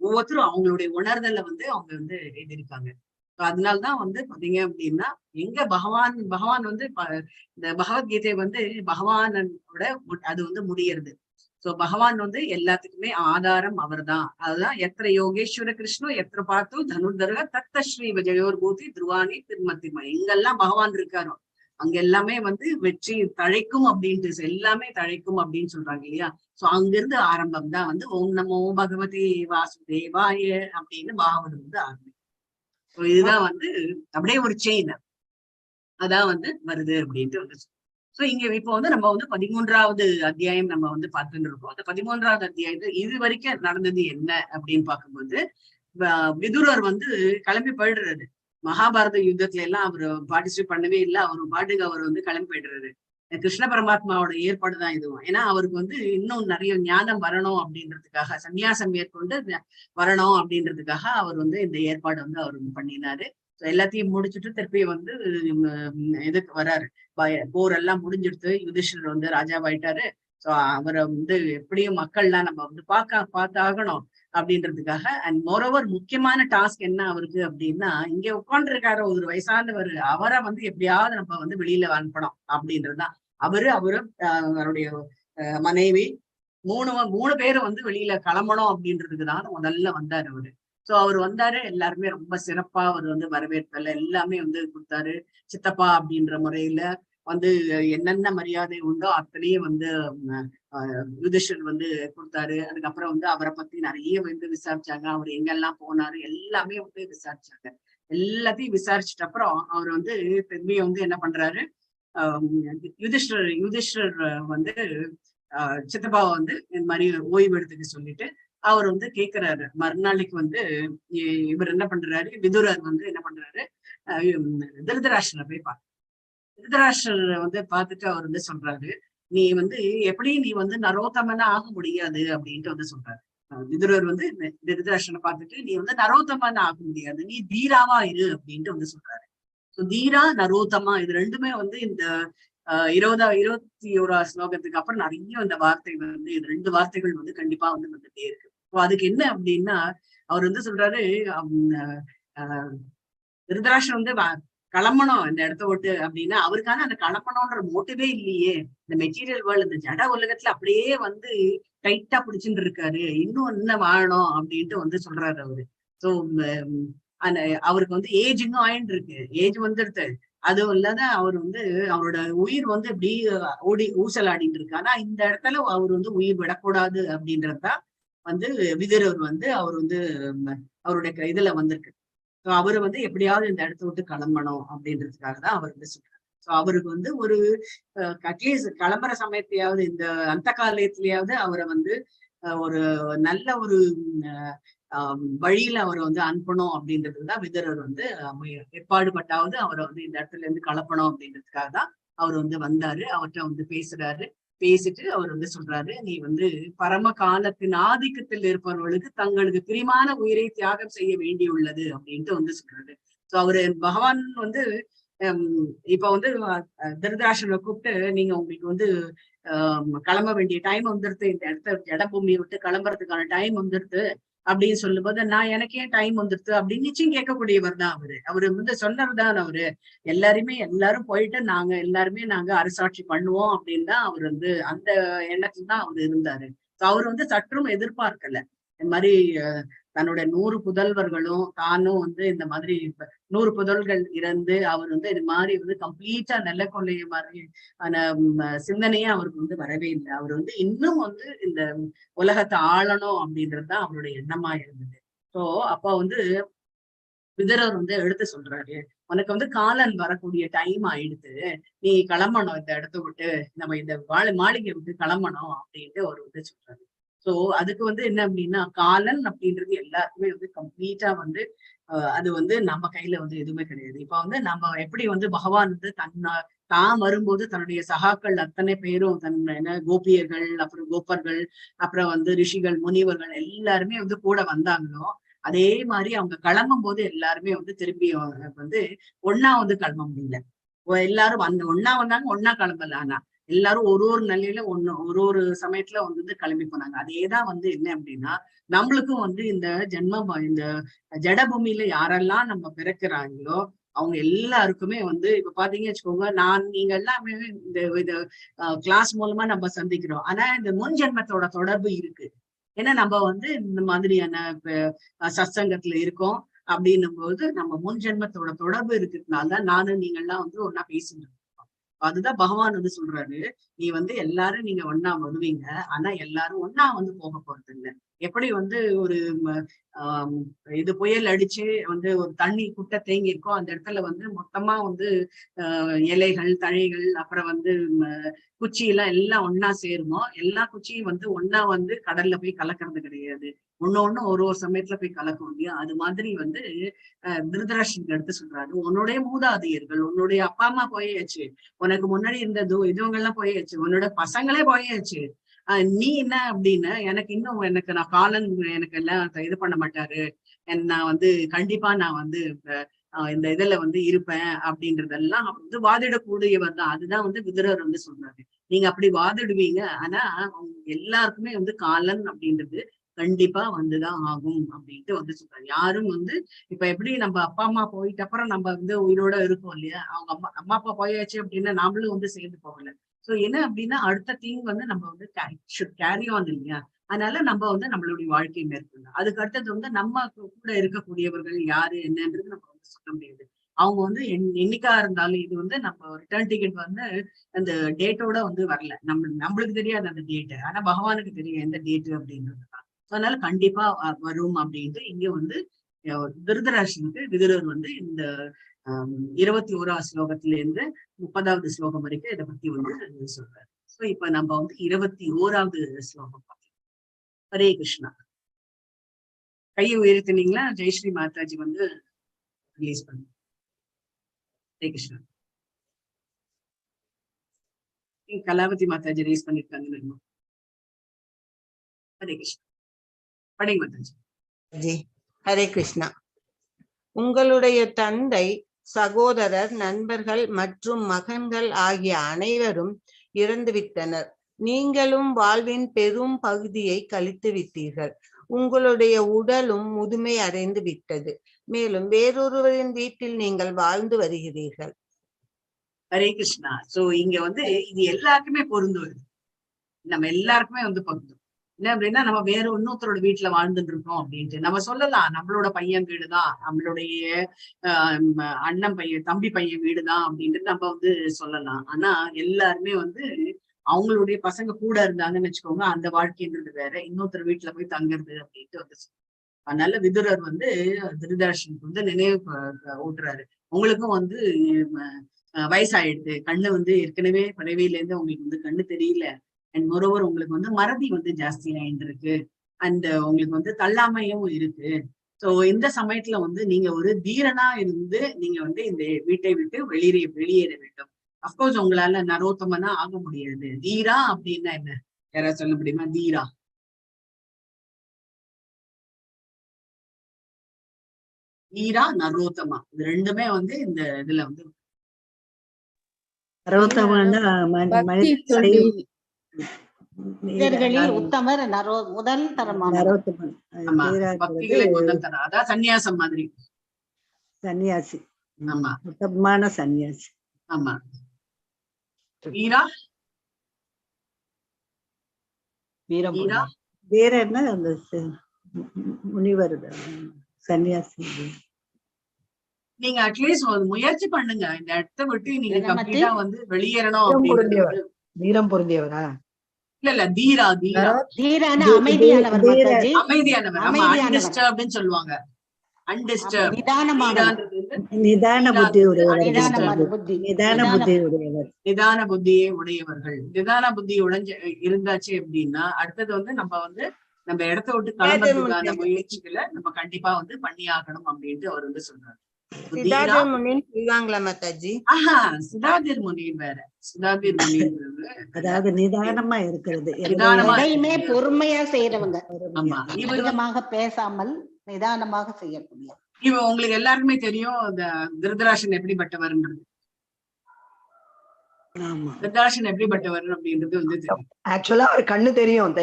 ஒவ்வொருத்தரும் அவங்களுடைய உணர்தல வந்து அவங்க வந்து எழுதியிருக்காங்க. அதனால்தான் வந்து பாத்தீங்க அப்படின்னா, எங்க பகவான் வந்து இந்த பகவத்கீதை வந்து பகவானோட அது வந்து முடியறது. சோ பகவான் வந்து எல்லாத்துக்குமே ஆதாரம் அவர் தான். அதுதான் எத்திர யோகேஸ்வர கிருஷ்ணோ எத்திர பார்த்தோ தனுர்தர்க தத்த ஸ்ரீ விஜயோர் பூதி துருவானி திருமத்திமா, எங்கெல்லாம் பகவான் இருக்காரோ அங்க எல்லாமே வந்து வெற்றி தழைக்கும் அப்படின்ட்டு, எல்லாமே தழைக்கும் அப்படின்னு சொல்றாங்க இல்லையா. சோ அங்கிருந்து ஆரம்பம் தான் வந்து ஓம் நமோ பகவதி வாசுதேவாய அப்படின்னு பாகவதம் வந்து ஆரம்பிக்கும். இதுதான் வந்து அப்படியே ஒரு செயின் அதான் வந்து வருது அப்படின்ட்டு வந்து. சோ இங்க இப்போ வந்து நம்ம வந்து 13வது அத்தியாயம் நம்ம வந்து பார்த்துட்டு இருக்கோம். அந்த 13வது அத்தியாயத்துல இது வரைக்கும் நடந்தது என்ன அப்படின்னு பார்க்கும்போது, விதுரர் வந்து கிளம்பி போயிடுறாரு. மகாபாரத யுத்தத்துல எல்லாம் அவர் பார்ட்டிசிபேட் பண்ணவே இல்லை. அவர் பாட்டுக்கு அவர் வந்து கிளம்பி போயிடுறாரு. கிருஷ்ண பரமாத்மாவோட ஏற்பாடு தான் இதுவும். ஏன்னா அவருக்கு வந்து இன்னும் நிறைய ஞானம் வரணும் அப்படின்றதுக்காக, சன்னியாசம் மேற்கொண்டு வரணும் அப்படின்றதுக்காக அவர் வந்து இந்த ஏற்பாடு வந்து அவர் பண்ணினாரு. எல்லாத்தையும் முடிச்சுட்டு திருப்பி வந்து இதுக்கு வராரு. போர் எல்லாம் முடிஞ்சிடுத்து, யுதிஷ்டர் வந்து ராஜாவாயிட்டாரு. சோ அவரை வந்து எப்படியும் மக்கள்லாம் நம்ம வந்து பார்த்தாகணும் அப்படின்றதுக்காக. அண்ட் மோரோவர் முக்கியமான டாஸ்க் என்ன அவருக்கு அப்படின்னா, இங்க உட்காந்துருக்காரு ஒரு வயசானவர், அவரை வந்து எப்படியாவது நம்ம வந்து வெளியில அனுப்பணும் அப்படின்றதுதான். அவரும் அவருடைய மனைவி 3 பேரும் வந்து வெளியில கிளம்பணும் அப்படின்றதுக்குதான் முதல்ல வந்தாரு அவரு. சோ அவர் வந்தாரு, எல்லாருமே ரொம்ப சிறப்பா அவர் வந்து வரவேற்பல எல்லாமே வந்து கொடுத்தாரு. சித்தப்பா அப்படின்ற முறையில வந்து என்னென்ன மரியாதை உண்டோ அத்தனையும் வந்து யுதிஷ்டர் வந்து கொடுத்தாரு. அதுக்கப்புறம் வந்து அவரை பத்தி நிறைய வந்து விசாரிச்சாங்க. அவர் எங்கெல்லாம் போனாரு எல்லாமே வந்து விசாரிச்சாங்க. எல்லாத்தையும் விசாரிச்சுட்ட அப்புறம் அவர் வந்து திரும்பியும் வந்து என்ன பண்றாரு, யுதிஷ்டர் வந்து சித்தப்பாவை வந்து இந்த மாதிரி ஓய்வு எடுத்துக்க சொல்லிட்டு அவர் வந்து கேட்கிறாரு. மறுநாளைக்கு வந்து இவர் என்ன பண்றாரு, விதுரர் வந்து என்ன பண்றாரு, திருதராஷ்டிரரை போய் பார்க்க. திருதராஷ்டிரர் வந்து பார்த்துட்டு அவர் வந்து சொல்றாரு, நீ வந்து எப்படி நீ வந்து நரோத்தமனா ஆக முடியாது அப்படின்ட்டு வந்து சொல்றாரு. விதுரர் வந்து திருதராஷ்டிரனை பார்த்துட்டு நீ வந்து நரோத்தமனா ஆக முடியாது, நீ தீராவா இரு அப்படின்ட்டு வந்து சொல்றாரு. தீரா நரோத்தமா இது ரெண்டுமே வந்து இந்த 21 ஸ்லோகத்துக்கு அப்புறம் நிறைய இந்த வார்த்தை வந்து இது 2 வார்த்தைகள் வந்து கண்டிப்பா வந்து வந்துட்டே இருக்கு. அதுக்கு என்ன அப்படின்னா அவர் வந்து சொல்றாரு, திருதராஷ்டிரன் வந்து கிளம்பணும் இந்த இடத்த விட்டு அப்படின்னா அவருக்கான அந்த கிளம்பணும்ன்ற மோட்டிவே இல்லையே. இந்த மெட்டீரியல் வேர்ல்டு இந்த ஜட உலகத்துல அப்படியே வந்து டைட்டா பிடிச்சுட்டு இருக்காரு. இன்னும் என்ன வாழணும் அப்படின்ட்டு வந்து சொல்றாரு அவரு. சோ அந்த அவருக்கு வந்து ஏஜ் இன்னும் ஆயிட்டு இருக்கு, ஏஜ் வந்துடுது. அதுவும் இல்லாத அவர் வந்து அவரோட உயிர் வந்து இப்படி ஊசலாடிட்டு இருக்கு. ஆனா இந்த இடத்துல அவர் வந்து உயிர் விடக்கூடாது அப்படின்றதுதான் வந்து விதுரர் வந்து அவர் வந்து அவருடைய இதுல வந்திருக்கு. ஸோ அவரு வந்து எப்படியாவது இந்த இடத்த விட்டு கிளம்பணும் அப்படின்றதுக்காக தான் அவர் வந்து சொல்றாரு. ஸோ அவருக்கு வந்து ஒரு அட்லீஸ்ட் கிளம்புற சமயத்தையாவது இந்த அந்த காலத்திலேயாவது அவரை வந்து ஒரு நல்ல ஒரு வழியில அவரை வந்து அனுப்பணும் அப்படின்றதுதான் விதுரர் வந்து எப்பாடுபட்டாவது அவரை வந்து இந்த இடத்துல இருந்து கலப்பணும் அப்படின்றதுக்காக தான் அவர் வந்து வந்தாரு. அவர்கிட்ட வந்து பேசுறாரு. பேசிட்டு அவர் வந்து சொல்றாரு, நீ வந்து பரம காலத்தின் ஆதிக்கத்தில் இருப்பவர்களுக்கு தங்களுக்கு பிரியமான உயிரை தியாகம் செய்ய வேண்டியுள்ளது அப்படின்ட்டு வந்து சொல்றாரு. சோ அவரு பகவான் வந்து இப்ப வந்து திருதராஷ்டிரனை கூப்பிட்டு நீங்க உங்களுக்கு வந்து கிளம்ப வேண்டிய டைம் வந்துடுது, இந்த இடத்த ஜடபூமியை விட்டு கிளம்புறதுக்கான டைம் வந்துடுது அப்படின்னு சொல்லும்போது நான் எனக்கே டைம் வந்துடுது அப்படின்னு நிச்சயம் கேட்கக்கூடியவர் தான் அவரு. அவரு வந்து சொன்னதுதான் அவரு. எல்லாரும் போயிட்டு நாங்க அரசாட்சி பண்ணுவோம் அப்படின்னு தான் அவர் வந்து அந்த எண்ணத்துல தான் அவர் இருந்தாரு. அவர் வந்து சற்றும் எதிர்பார்க்கல இந்த மாதிரி தன்னோட 100 புதல்வர்களும் தானும் வந்து இந்த மாதிரி 100 புதல்கள் இறந்து அவர் வந்து இது மாதிரி வந்து கம்ப்ளீட்டா நெல்ல கொள்ளைய மாதிரி சிந்தனையே அவருக்கு வந்து வரவே இல்லை. அவர் வந்து இன்னும் வந்து இந்த உலகத்தை ஆளணும் அப்படின்றதுதான் அவருடைய எண்ணமா இருந்தது. ஸோ அப்ப வந்து விதுரர் வந்து எடுத்து சொல்றாரு, உனக்கு வந்து காலன் வரக்கூடிய டைம் ஆயிடுது, நீ கிளம்பணும் இந்த இடத்த விட்டு, நம்ம இந்த மாளிகை விட்டு கிளம்பணும் அப்படின்ட்டு அவர் வந்து சொல்றாரு. சோ அதுக்கு வந்து என்ன அப்படின்னா காலன் அப்படின்றது எல்லாருக்குமே வந்து கம்ப்ளீட்டா வந்து அது வந்து நம்ம கையில வந்து எதுவுமே கிடையாது. இப்ப வந்து நம்ம எப்படி வந்து பகவான் வந்து தான் வரும்போது தன்னுடைய சகாக்கள் அத்தனை பேரும் என்ன கோபியர்கள், அப்புறம் கோப்பர்கள், அப்புறம் வந்து ரிஷிகள், முனிவர்கள் எல்லாருமே வந்து கூட வந்தாங்களோ அதே மாதிரி அவங்க கிளம்பும் போது எல்லாருமே வந்து திரும்பி வந்து ஒன்னா வந்து கிளம்ப முடியல. எல்லாரும் ஒன்னா வந்தாங்க, ஒன்னா கிளம்பல. ஆனா எல்லாரும் ஒரு நிலையில ஒரு சமயத்துல வந்து கிளம்பி போனாங்க. அதேதான் வந்து என்ன அப்படின்னா நம்மளுக்கும் வந்து இந்த இந்த ஜடபூமியில யாரெல்லாம் நம்ம பிறக்கிறாங்களோ அவங்க எல்லாருக்குமே வந்து இப்ப பாத்தீங்கன்னு வச்சுக்கோங்க, நீங்க எல்லாமே இந்த கிளாஸ் மூலமா நம்ம சந்திக்கிறோம். ஆனா இந்த முன் ஜென்மத்தோட தொடர்பு இருக்கு. ஏன்னா நம்ம வந்து இந்த மாதிரியான சத்சங்கத்துல இருக்கோம் அப்படின்னும் போது நம்ம முன் ஜென்மத்தோட தொடர்பு இருக்கிறதுனாலதான் நானும் நீங்க எல்லாம் வந்து ஒன்னா பேசிட்டு இருக்கோம். அதுதான் பகவான் வந்து சொல்றாரு, நீ வந்து எல்லாரும் நீங்க ஒன்னா வருவீங்க, ஆனா எல்லாரும் ஒன்னா வந்து போக போறது இல்லை. எப்படி வந்து ஒரு இது புயல் அடிச்சு வந்து ஒரு தண்ணி குட்டை தேங்கி இருக்கோ அந்த இடத்துல வந்து மொத்தமா வந்து இலைகள், தழைகள், அப்புறம் வந்து குச்சி எல்லாம் ஒன்னா சேருமோ, எல்லா குச்சியும் வந்து ஒன்னா வந்து கடல்ல போய் கலக்கிறது கிடையாது. ஒண்ணு ஒரு சமயத்துல போய் கலக்க முடியும். அது மாதிரி வந்து திருதராஷ்டிரனுக்கு எடுத்து சொல்றாரு, உன்னுடைய மூதாதையர்கள், உன்னுடைய அப்பா அம்மா போயாச்சு, உனக்கு முன்னாடி இருந்த இதுவங்க எல்லாம் போயாச்சு, உன்னோட பசங்களே போயாச்சு. நீ என்ன அப்படின்னு எனக்கு நான் காலன் எனக்கு எல்லாம் இது பண்ண மாட்டாரு, நான் வந்து கண்டிப்பா நான் வந்து இந்த இதுல வந்து இருப்பேன் அப்படின்றதெல்லாம் வந்து வாதிடக்கூடியவர் தான். அதுதான் வந்து விதுரர் வந்து சொல்றாரு, நீங்க அப்படி வாதிடுவீங்க, ஆனா எல்லாருக்குமே வந்து காலன் அப்படின்றது கண்டிப்பா வந்துதான் ஆகும் அப்படின்ட்டு வந்து சொல்றாரு. யாரும் வந்து இப்ப எப்படி நம்ம அப்பா அம்மா போயிட்ட அப்புறம் நம்ம வந்து உயிரோட இருக்கோம் இல்லையா, அவங்க அம்மா அப்பா போயாச்சு அப்படின்னா நாமளும் வந்து சேர்ந்து போகல. சோ என்ன அப்படின்னா அடுத்த திங் வந்து நம்ம வந்து கேரி ஆன் இல்லையா, அதனால நம்ம வந்து நம்மளுடைய வாழ்க்கையை மேற்கொள்ளலாம். அதுக்கு அடுத்தது வந்து நம்ம கூட இருக்கக்கூடியவர்கள் யாரு என்னன்றது நம்ம வந்து சொல்ல முடியாது. அவங்க வந்து என்னைக்கா இருந்தாலும் இது வந்து நம்ம ரிட்டர்ன் டிக்கெட் வந்து அந்த டேட்டோட வந்து வரல, நம்மளுக்கு தெரியாது அந்த டேட்டு, ஆனா பகவானுக்கு தெரியும் எந்த டேட்டு அப்படின்றது. அதனால கண்டிப்பா வரும் அப்படின்ட்டு இங்க வந்து திருதராஷ்டிரனுக்கு விதுரர் வந்து இந்த 21ஆவது ஸ்லோகத்துல இருந்து 30வது ஸ்லோகம் வரைக்கும் இதை பத்தி வந்து சொல்றாரு. சோ இப்ப நம்ம வந்து 21வது ஸ்லோகம் பார்க்கலாம். ஹரே கிருஷ்ணா. கையை உயர்த்தினீங்களா? ஜெயஸ்ரீ மாதாஜி வந்து ரிலீஸ் பண்ணு. ஹரே கிருஷ்ணா. கலாவதி மாதாஜி ரிலீஸ் பண்ணிருக்காங்க. ஹரே கிருஷ்ணா. படை மாதாஜி. ஹரே கிருஷ்ணா. உங்களுடைய தந்தை, சகோதரர், நண்பர்கள் மற்றும் மகன்கள் ஆகிய அனைவரும் இறந்துவிட்டனர். நீங்களும் வாழ்வின் பெரும் பகுதியை கழித்து விட்டீர்கள். உங்களுடைய உடலும் முதுமை அடைந்து விட்டது. மேலும் வேறொருவரின் வீட்டில் நீங்கள் வாழ்ந்து வருகிறீர்கள். ஹரே கிருஷ்ணா. சோ இங்க வந்து இது எல்லாருக்குமே பொருந்துவது, நம்ம எல்லாருக்குமே வந்து பொருந்தும். என்ன அப்படின்னா, நம்ம வேற இன்னொருத்தரோட வீட்டுல வாழ்ந்துட்டு இருக்கோம் அப்படின்ட்டு நம்ம சொல்லலாம். நம்மளோட பையன் வீடுதான், நம்மளுடைய அண்ணன் பையன், தம்பி பையன் வீடுதான் அப்படின்ட்டு நம்ம வந்து சொல்லலாம். ஆனா எல்லாருமே வந்து அவங்களுடைய பசங்க கூட இருந்தாங்கன்னு வச்சுக்கோங்க, அந்த வாழ்க்கைன்றது வேற, இன்னொருத்தர் வீட்டுல போய் தங்குறது அப்படின்ட்டு வந்து. அதனால விதுரர் வந்து திருதராஷ்டிரனுக்கு வந்து நினைவு ஊட்டுறாரு. உங்களுக்கும் வந்து வயசாயிடுது, கண்ணு வந்து ஏற்கனவே பிறவியில இருந்து உங்களுக்கு வந்து கண்ணு தெரியல, அண்ட் மொரோவர் உங்களுக்கு வந்து மறதி வந்து ஜாஸ்தி ஆயிட்டு இருக்கு, அண்ட் உங்களுக்கு வந்து தள்ளாமையும் இருக்கு. சோ இந்த சமயத்துல வந்து நீங்க ஒரு தீரனா இருந்து நீங்க வந்து இந்த வீட்டை விட்டு வெளியேற வேண்டும். அப்கோர்ஸ் உங்களால நரோத்தமனா ஆக முடியாது. தீரா அப்படின்னா என்ன, யாராவது சொல்ல முடியுமா? தீரா ஈரா நரோத்தமா, இது ரெண்டுமே வந்து இந்த இதுல வந்து உத்தமர், முதல் தரமான முதல் தரம், அதான் சன்னியாசம் மாதிரி, சன்னியாசி. ஆமா, உத்தமமான சன்னியாசி. ஆமா. வீரா வேற என்ன அந்த முனிவர் சன்னியாசி. நீங்க அட்லீஸ்ட் ஒரு முயற்சி பண்ணுங்க, இந்த இடத்தை விட்டு நீங்க கம்ப்ளீட்டா வந்து வெளியேறணும் அப்படின்றது. வீரம் பொருந்தியவரா? இல்ல தீரா, தீரா அமைதியானவர், அன்டிஸ்டர்ப்டுன்னு சொல்லுவாங்க. அன்டிஸ்டர்ப்ட், நிதான புத்தி உடையவர், நிதான புத்தியே உடையவர்கள். நிதான புத்தி இருந்தாச்சு அப்படின்னா அடுத்தது வந்து நம்ம இடத்த விட்டு கிளம்புறதுக்கான முயற்சிகளை நம்ம கண்டிப்பா வந்து பண்ணி ஆகணும் அப்படின்ட்டு அவர் வந்து சொல்றாரு. சிதாதிர் முனின்னு சொல்லுவாங்களா மாதாஜி? சிதாதிர் முனின் வேற. சிதாதிர் முனின் அதாவது நிதானமா இருக்கிறது, பொறுமையா செய்யறவங்க, அதிகமாக பேசாமல் நிதானமாக செய்யக்கூடிய. இவன் உங்களுக்கு எல்லாருக்குமே தெரியும் திருதராஷ்டிரன் எப்படிப்பட்டவர்ன்றது. திருதராஷ்டிரன் எப்படிப்பட்டவர் அப்படின்றது வந்து தெரியும். ஆக்சுவலா அவர் கண்ணு தெரியும்,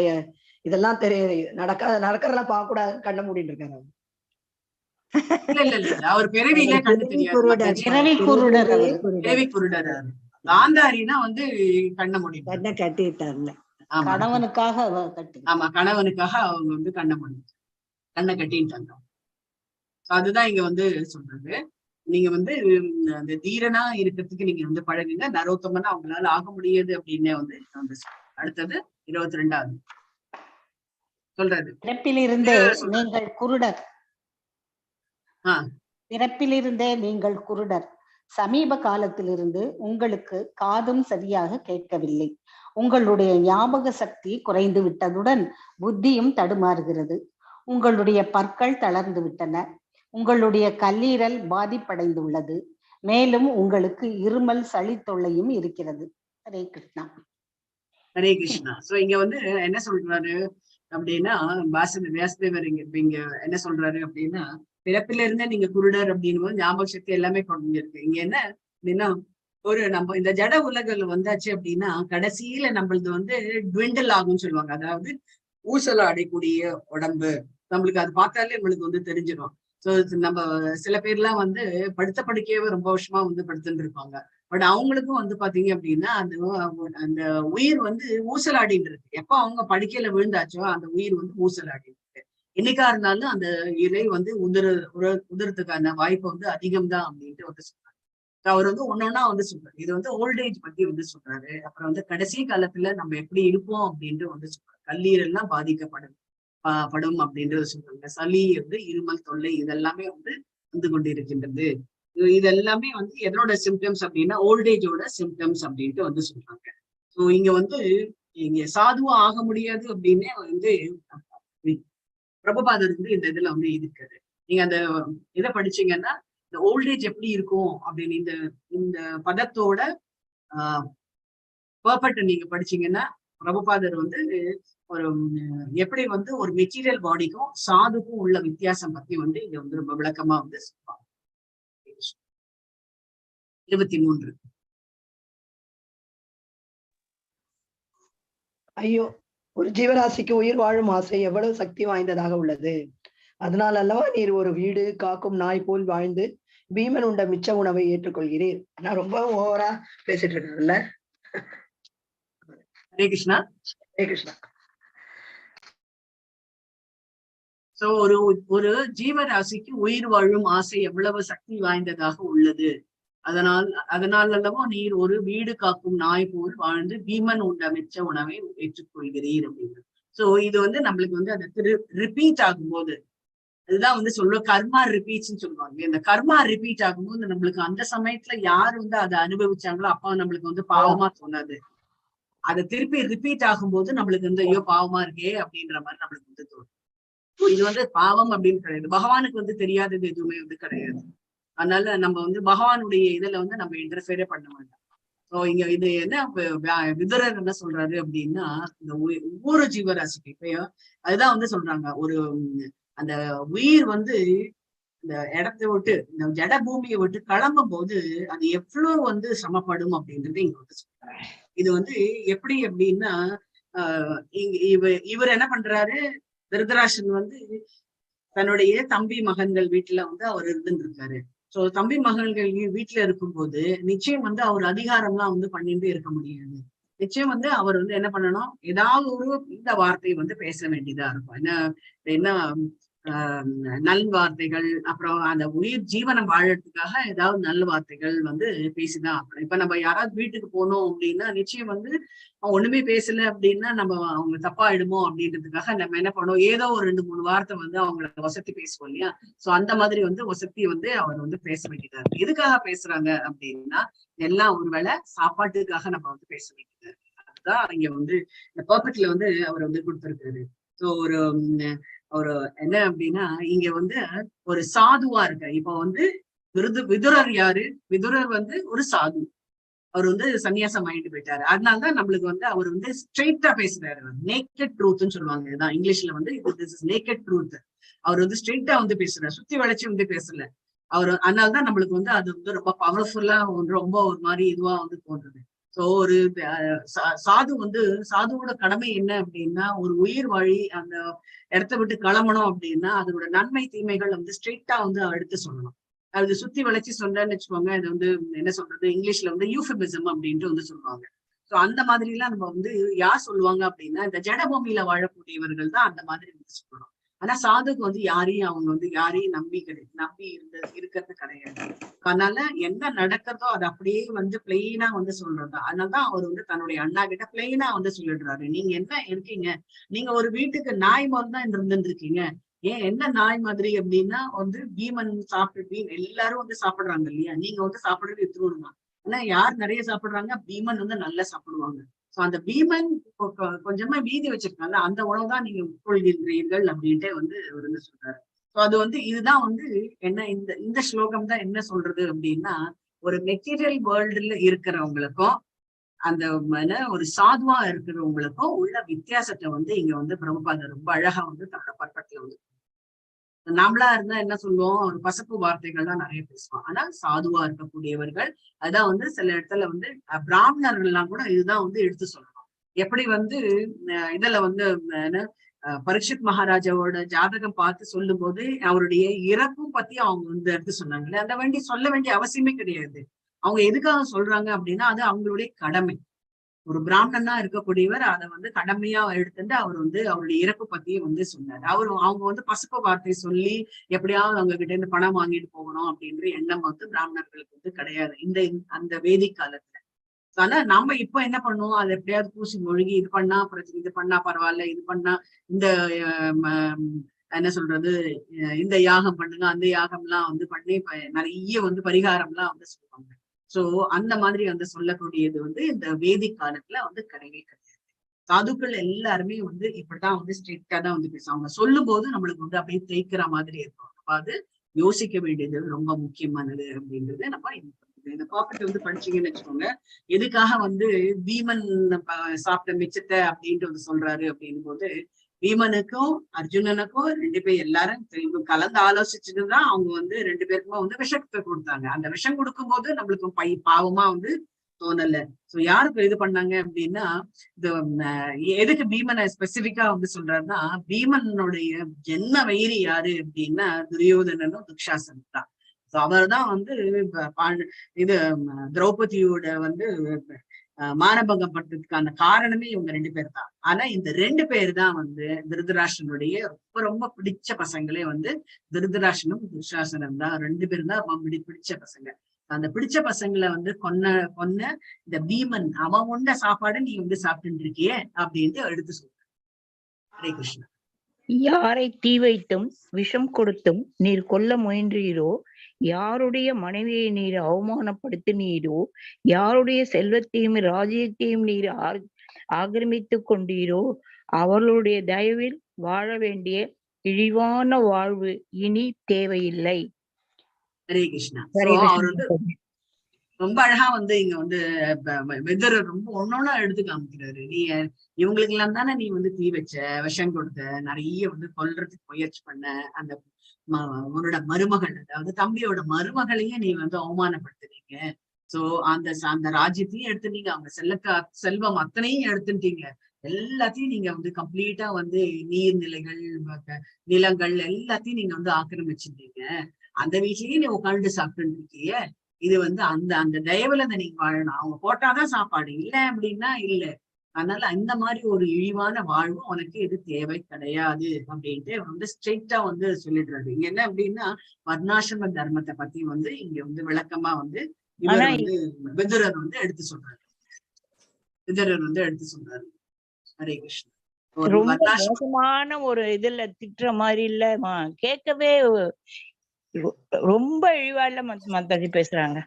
இதெல்லாம் தெரியும், நடக்கிறதெல்லாம் பார்க்க கூடாது, கண்ண மூடிட்டு இருக்காரு. இல்ல அவர் பிறவியில கண்ணு தெரியாது, பிறவி குருடர். காந்தாரினா வந்து கண்ண முடியும், கண்ணை கட்டிட்டாங்க கணவனுக்காக. ஆமா, கணவனுக்காக அவங்க வந்து கண்ணை கட்டிட்டாங்க. அதுதான் இங்க வந்து சொல்றது. நீங்க வந்து அந்த தீரனா இருக்கிறதுக்கு நீங்க வந்து பழகுங்க. நரோத்தமனா அவங்களால ஆக முடியாது அப்படின்னு வந்து அடுத்தது 22வது சொல்றது. பிறப்பிலிருந்தே நீங்கள் குருடர், பிறப்பிலிருந்தே நீங்கள் குருடர். சமீப காலத்திலிருந்து உங்களுக்கு காதும் சரியாக கேட்கவில்லை. உங்களுடைய ஞாபக சக்தி குறைந்து விட்டதுடன் புத்தியும் தடுமாறுகிறது. உங்களுடைய பற்கள் தளர்ந்து விட்டன. உங்களுடைய கல்லீரல் பாதிப்படைந்துள்ளது. மேலும் உங்களுக்கு இருமல், சளி தொல்லையும் இருக்கிறது. ஹரே கிருஷ்ணா. ஹரே கிருஷ்ணா. சோ இங்க வந்து என்ன சொல்றாரு அப்படின்னா, வியாசதேவர் இங்க என்ன சொல்றாரு அப்படின்னா, பிறப்பில இருந்தே நீங்க குருடர் அப்படின்னும் போது ஞாபக சக்தி எல்லாமே குறைஞ்சிருக்கு. இங்க என்ன அப்படின்னா, நம்ம இந்த ஜட உலகில் வந்தாச்சு அப்படின்னா கடைசியில நம்மளது வந்து ட்விண்டில் ஆகும்னு சொல்லுவாங்க. அதாவது ஊசல் அடையக்கூடிய உடம்பு, நம்மளுக்கு அது பார்த்தாலே நம்மளுக்கு வந்து தெரிஞ்சிடும். சோ நம்ம சில பேர்லாம் வந்து படுத்த படுக்கையவே ரொம்ப வருஷமா வந்து படுத்துட்டு இருப்பாங்க. பட் அவங்களுக்கும் வந்து பாத்தீங்க அப்படின்னா அந்த உயிர் வந்து ஊசலாடிட்டு இருக்கு. எப்ப அவங்க படுக்கையில விழுந்தாச்சோ அந்த உயிர் வந்து ஊசலாடிட்டு இருக்கு. என்னைக்கா இருந்தாலும் அந்த இலை வந்து உதிரத்துக்கான வாய்ப்பு வந்து அதிகம்தான் அப்படின்ட்டு வந்து சொல்றாரு. அவர் வந்து ஒன்னொன்னா வந்து சொல்றாரு. இது வந்து ஓல்டேஜ் பத்தி வந்து சொல்றாரு. அப்புறம் வந்து கடைசி காலத்துல நம்ம எப்படி இருப்போம் அப்படின்ட்டு வந்து சொல்றாரு. கல்லீரல்லாம் பாதிக்கப்படும் படும் அப்படின்றது சொல்றாங்க. சளி வந்து இருமல் தொல்லை இதெல்லாமே வந்து வந்து கொண்டிருக்கின்றது. இது எல்லாமே வந்து எதனோட சிம்டம்ஸ் அப்படின்னா ஓல்டேஜோட சிம்டம்ஸ் அப்படின்ட்டு வந்து சொல்றாங்க. ஸோ இங்க வந்து இங்க சாதுவா ஆக முடியாது அப்படின்னே வந்து பிரபுபாதர் வந்து இந்த இதுல வந்து இருக்காரு. நீங்க அந்த இதை படிச்சீங்கன்னா இந்த ஓல்டேஜ் எப்படி இருக்கும் அப்படின்னு இந்த இந்த பதத்தோட பர்பெக்ட் நீங்க படிச்சீங்கன்னா பிரபுபாதர் வந்து ஒரு எப்படி வந்து ஒரு மெட்டீரியல் பாடிக்கும் சாதுக்கும் உள்ள வித்தியாசம் பத்தி வந்து இங்க வந்து ரொம்ப விளக்கமா வந்து சொல்லுவாங்க. 23. ஐயோ, ஒரு ஜீவராசிக்கு உயிர் வாழும் ஆசை எவ்வளவு சக்தி வாய்ந்ததாக உள்ளது. அதனால் அல்லவா நீர் ஒரு வீடு காக்கும் நாய் போல் வாழ்ந்து பீமன் உண்ட மிச்ச உணவை ஏற்றுக்கொள்கிறீர். ஆனா ரொம்ப ஓவரா பேசிட்டு இருக்காருல்ல. ஹரே கிருஷ்ணா. ஹரே கிருஷ்ணா. சோ ஒரு ஜீவராசிக்கு உயிர் வாழும் ஆசை எவ்வளவு சக்தி வாய்ந்ததாக உள்ளது. அதனால் அல்லவா நீர் ஒரு வீடு காக்கும் நாய் போல் வாழ்ந்து பீமன் உண்ட மிச்ச உணவை ஏற்றுக்கொள்கிறீர் அப்படின்னு. சோ இது வந்து நம்மளுக்கு வந்து அது ரிப்பீட் ஆகும்போது அதுதான் வந்து சொல்லுவோம் கர்மா ரிப்பீட்ஸ்ன்னு சொல்லுவாங்க. இந்த கர்மா ரிப்பீட் ஆகும்போது நம்மளுக்கு அந்த சமயத்துல யாரு வந்து அதை அனுபவிச்சாங்களோ அப்ப நம்மளுக்கு வந்து பாவமா தோணாது. அதை திருப்பி ரிப்பீட் ஆகும்போது நம்மளுக்கு வந்து ஐயோ பாவமா இருக்கே அப்படின்ற மாதிரி நம்மளுக்கு வந்து தோணும். இது வந்து பாவம் அப்படின்னு கிடையாது. பகவானுக்கு வந்து தெரியாதது எதுவுமே வந்து கிடையாது. அதனால நம்ம வந்து பகவானுடைய இதுல வந்து நம்ம இன்டர்ஃபியரே பண்ண மாட்டோம். ஸோ இங்க இது என்ன விதுரர் என்ன சொல்றாரு அப்படின்னா இந்த ஒவ்வொரு ஜீவராசிக்கு இப்பயும் அதுதான் வந்து சொல்றாங்க. ஒரு அந்த உயிர் வந்து இந்த இடத்தை விட்டு இந்த ஜட பூமியை விட்டு கிளம்பும் போது அது எவ்வளவு வந்து சிரமப்படும் அப்படின்றது இங்க வந்து சொல்றாங்க. இது வந்து எப்படி அப்படின்னா இவர் என்ன பண்றாரு, திருதராஷ்டிரன் வந்து தன்னுடைய தம்பி மகன்கள் வீட்டுல வந்து அவர் இருந்துட்டு இருக்காரு. சோ தம்பி மகன்கள் வீட்டுல இருக்கும்போது நிச்சயம் வந்து அவர் அதிகாரம்லாம் வந்து பண்ணிட்டு இருக்க முடியாது. நிச்சயம் வந்து அவர் வந்து என்ன பண்ணணும், ஏதாவது ஒரு இந்த வார்த்தையை வந்து பேச வேண்டியதா இருக்கும். என்ன நல் வார்த்தைகள், அப்புறம் அந்த உயிர் ஜீவனம் வாழறதுக்காக ஏதாவது நல்ல வார்த்தைகள் வந்து பேசிதான் ஆகணும். இப்ப நம்ம யாராவது வீட்டுக்கு போனோம் அப்படின்னா நிச்சயம் வந்து ஒண்ணுமே பேசல அப்படின்னா நம்ம அவங்க தப்பாயிடுமோ அப்படின்றதுக்காக நம்ம என்ன பண்ணுவோம், ஏதோ ஒரு 2-3 வார்த்தை வந்து அவங்கள வசதி பேசுவோம் இல்லையா. சோ அந்த மாதிரி வந்து வசதி வந்து அவர் வந்து பேச வேண்டியதா இருக்கு. எதுக்காக பேசுறாங்க அப்படின்னா எல்லாம் ஒருவேளை சாப்பாட்டுக்காக நம்ம வந்து பேச வேண்டியது இருக்கு. அதுதான் இங்க வந்து இந்த பர்பெக்ட்ல வந்து அவர் வந்து கொடுத்திருக்காரு. ஸோ ஒரு என்ன அப்படின்னா இங்க வந்து ஒரு சாதுவா இருக்க. இப்ப வந்து விதுரர் யாரு, விதுரர் வந்து ஒரு சாது. அவர் வந்து சன்னியாசம் ஆயிட்டு போயிட்டாரு. அதனாலதான் நம்மளுக்கு வந்து அவர் வந்து ஸ்ட்ரெயிட்டா பேசுறாரு. நேக்கட் ட்ரூத்ன்னு சொல்லுவாங்க. இதுதான் இங்கிலீஷ்ல வந்து திஸ் இஸ் நேக்கட் ட்ரூத். அவர் வந்து ஸ்ட்ரெயிட்டா வந்து பேசுறாரு, சுத்தி வளைச்சு வந்து பேசல அவரு. அதனாலதான் நம்மளுக்கு வந்து அது வந்து ரொம்ப பவர்ஃபுல்லா ரொம்ப ஒரு மாதிரி இதுவா வந்து தோன்றுது. சோ ஒரு சாது வந்து சாதுவோட கடமை என்ன அப்படின்னா ஒரு உயிர் வழி அந்த இடத்த விட்டு கிளம்பணும் அப்படின்னா அதோட நன்மை தீமைகள் வந்து ஸ்ட்ரெயிட்டா வந்து எடுத்து சொல்லணும். அது சுத்தி வளைச்சு சொன்னேன்னு வச்சுக்கோங்க, இது வந்து என்ன சொல்றது, இங்கிலீஷ்ல வந்து யூஃபிமிசம் அப்படின்ட்டு வந்து சொல்லுவாங்க. சோ அந்த மாதிரி எல்லாம் நம்ம வந்து யார் சொல்லுவாங்க அப்படின்னா இந்த ஜடபூமியில வாழக்கூடியவர்கள் தான் அந்த மாதிரி வந்து சொல்லணும். ஆனா சாதுக்கு வந்து அவங்க வந்து யாரையும் நம்பி இருக்கிறது கிடையாது. அதனால என்ன நடக்கிறதோ அது அப்படியே வந்து பிளெயினா வந்து சொல்றது. அதனாலதான் அவர் வந்து தன்னுடைய அண்ணா கிட்ட பிளெயினா வந்து சொல்லிடுறாரு, நீங்க என்ன இருக்கீங்க, நீங்க ஒரு வீட்டுக்கு நாய் மாதிரி தான் இருந்துட்டு இருக்கீங்க. ஏன் என்ன நாய் மாதிரி அப்படின்னா வந்து பீமன் எல்லாரும் வந்து சாப்பிடுறாங்க இல்லையா, நீங்க வந்து சாப்பிடுறது எடுத்துருவாங்க. ஆனா யார் நிறைய சாப்பிடுறாங்க, பீமன் வந்து நல்லா சாப்பிடுவாங்க. சோ அந்த பீமன் கொஞ்சமா மீதி வச்சிருக்காங்க, அந்த உணவு தான் நீங்க உட்கொள்கின்றீர்கள் அப்படின்ட்டு வந்து அவர் வந்து சொல்றாரு. சோ அது வந்து இதுதான் வந்து என்ன இந்த ஸ்லோகம் தான் என்ன சொல்றது அப்படின்னா ஒரு மெட்டீரியல் வேர்ல்டுல இருக்கிறவங்களுக்கும் அந்த ஒரு சாதுவா இருக்கிறவங்களுக்கும் உள்ள வித்தியாசத்தை வந்து இங்க வந்து பிரபுபாதர் ரொம்ப அழகா வந்து தன்னோட பர்பெக்ட்ல வந்து நாமளா இருந்தா என்ன சொல்லுவோம், ஒரு பசப்பு வார்த்தைகள் தான் நிறைய பேசுவோம். ஆனா சாதுவா இருக்கக்கூடியவர்கள் அதான் வந்து சில இடத்துல வந்து பிராமணர்கள் எல்லாம் கூட இதுதான் வந்து எடுத்து சொல்லணும். எப்படி வந்து இதுல வந்து பரீட்சித் மகாராஜாவோட ஜாதகம் பார்த்து சொல்லும் போது அவருடைய இறப்பும் பத்தி அவங்க வந்து எடுத்து சொன்னாங்களே, அந்த சொல்ல வேண்டிய அவசியமே கிடையாது. அவங்க எதுக்காக சொல்றாங்க அப்படின்னா அது அவங்களுடைய கடமை. ஒரு பிராமணனா இருக்கக்கூடியவர் அதை வந்து கடமையா எடுத்துட்டு அவர் வந்து அவருடைய இறப்பு பத்தியே வந்து சொன்னார். அவங்க வந்து பசுப்பு வார்த்தை சொல்லி எப்படியாவது அவங்க கிட்ட இருந்து பணம் வாங்கிட்டு போகணும் அப்படின்ற எண்ணம் வந்து பிராமணர்களுக்கு வந்து கிடையாது அந்த வேதிக் காலத்துல. ஆனா நம்ம இப்ப என்ன பண்ணுவோம், அதை எப்படியாவது பூசி மொழிகி இது பண்ணா பரவாயில்ல, இது பண்ணா இந்த என்ன சொல்றது, இந்த யாகம் பண்ணுங்க, அந்த யாகம் எல்லாம் வந்து பண்ணி நிறைய வந்து பரிகாரம் எல்லாம் வந்து சொல்லுவாங்க. சோ அந்த மாதிரி வந்து சொல்லக்கூடியது வந்து இந்த வேதிக் காலத்துல வந்து கிடையவே கிடையாது. சாதுக்கள் எல்லாருமே வந்து இப்படிதான் வந்து ஸ்ட்ரிக்டா தான் வந்து பேசுவாங்க. சொல்லும் போது நம்மளுக்கு வந்து அப்படியே தேய்க்கிற மாதிரி இருக்கும். அப்ப அது யோசிக்க வேண்டியது ரொம்ப முக்கியமானது அப்படின்றது நம்ம இந்த பாப்பத்தை வந்து படிச்சீங்கன்னு வச்சுக்கோங்க. எதுக்காக வந்து பீமன் சாப்பிட்ட மிச்சத்தை அப்படின்ட்டு வந்து சொல்றாரு அப்படின்னும் போது, பீமனுக்கும் அர்ஜுனனுக்கும் 2 பேர் எல்லாரும் கலந்து ஆலோசிச்சுட்டுதான் அவங்க வந்து 2 பேருக்குமே வந்து விஷத்தை கொடுத்தாங்க. அந்த விஷம் கொடுக்கும் போது நம்மளுக்கு பாவமா வந்து தோணல. சோ யாருக்கு இது பண்ணாங்க அப்படின்னா, எதுக்கு பீமனை ஸ்பெசிபிக்கா வந்து சொல்றாருன்னா, பீமனுடைய ஜென்ம வயிறு யாரு அப்படின்னா துரியோதனனும் துக்ஷாசனும் தான். சோ அவர் தான் வந்து இது திரௌபதியோட வந்து மானபங்கம் பண்றதுக்கான காரணமே இவங்க 2 பேர் தான். ஆனா இந்த 2 பேர் தான் வந்து திருதராஷ்டிரனுடைய ரொம்ப ரொம்ப பிடிச்ச பசங்களே வந்து திருதராஷ்டிரனும் துஷாசனம் தான். 2 பேரும் தான் பிடிச்ச பசங்க. அந்த பிடிச்ச பசங்களை வந்து கொன்ன இந்த பீமன் அவன் உண்ட சாப்பாடு நீ வந்து சாப்பிட்டு இருக்கியே அப்படின்ட்டு எடுத்து சொல்ற. ஹரே கிருஷ்ணா. யாரை தீ வைத்தும் விஷம் கொடுத்தும் நீர் கொல்ல முயன்றீரோ, யாருடைய மனைவியை நீர் அவமானப்படுத்தினீரோ, யாருடைய செல்வத்தையும் ராஜ்யத்தையும் நீர் ஆக்கிரமித்துக் கொண்டீரோ, அவர்களுடைய தயவில் வாழ வேண்டிய இழிவான வாழ்வு இனி தேவையில்லை. ஹரே கிருஷ்ணா. அவர் வந்து ரொம்ப அழகா வந்து இங்க வந்து வெதர் ரொம்ப ஒன்னொன்னா எடுத்து காமிக்கிறாரு. நீ இவங்களுக்கு எல்லாம் தானே நீ வந்து தீ வச்ச, விஷம் கொடுத்த, நிறைய வந்து கொல்றதுக்கு முயற்சி பண்ண, அந்த உன்னோட மருமகள், அதாவது தம்பியோட மருமகளையே நீ வந்து அவமானப்படுத்துனீங்க. சோ அந்த ராஜ்யத்தையும் எடுத்துட்டீங்க, அவங்க செல்வம் அத்தனையும் எடுத்துட்டீங்க, எல்லாத்தையும் நீங்க வந்து கம்ப்ளீட்டா வந்து நீர்நிலைகள், நிலங்கள் எல்லாத்தையும் நீங்க வந்து ஆக்கிரமிச்சிருந்தீங்க. அந்த வீட்லயே நீ உட்காந்து சாப்பிட்டு இருக்கிய. இது வந்து அந்த தயவுல நீங்க வாழணும். அவங்க போட்டாதான் சாப்பாடு, இல்ல அப்படின்னா இல்ல. அதனால அந்த மாதிரி ஒரு இழிவான வாழ்வு உனக்கு இது தேவை கிடையாது அப்படின்ட்டு வந்து ஸ்ட்ரெயிட்டா வந்து சொல்லிடுறாரு. இங்க என்ன அப்படின்னா, வர்ணாசிரம தர்மத்தை பத்தி வந்து இங்க வந்து விளக்கமா வந்து இவர் வந்து விதுரர் வந்து எடுத்து சொல்றாரு. ஹரே கிருஷ்ணா. ரொம்ப மோசமான ஒரு இதுல திட்டுற மாதிரி இல்ல, கேட்கவே ரொம்ப இழிவா இல்ல மாதாஜி பேசுறாங்க.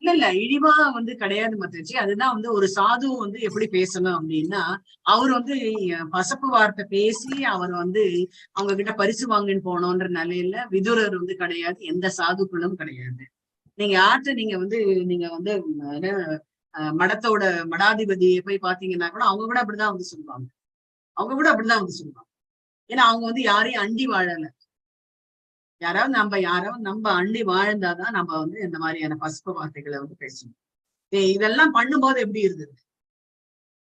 இல்ல இழிவா வந்து கிடையாது மாதாஜி. அதுதான் வந்து ஒரு சாது வந்து எப்படி பேசணும் அப்படின்னா, அவர் வந்து பசப்பு வார்த்தை பேசி அவர் வந்து அவங்க கிட்ட பரிசு வாங்கின்னு போனோன்ற நிலையில விதுரர் வந்து கிடையாது, எந்த சாதுக்களும் கிடையாது. நீங்க யார்கிட்ட நீங்க வந்து மடத்தோட மடாதிபதியை போய் பாத்தீங்கன்னா கூட அவங்க கூட அப்படிதான் வந்து சொல்லுவாங்க. ஏன்னா அவங்க வந்து யாரையும் அண்டி வாழல. யாராவது நம்ம அண்டி வாழ்ந்தாதான் நம்ம வந்து இந்த மாதிரியான பசுப்பு வார்த்தைகளை வந்து பேசணும். இதெல்லாம் பண்ணும்போது எப்படி இருந்தது,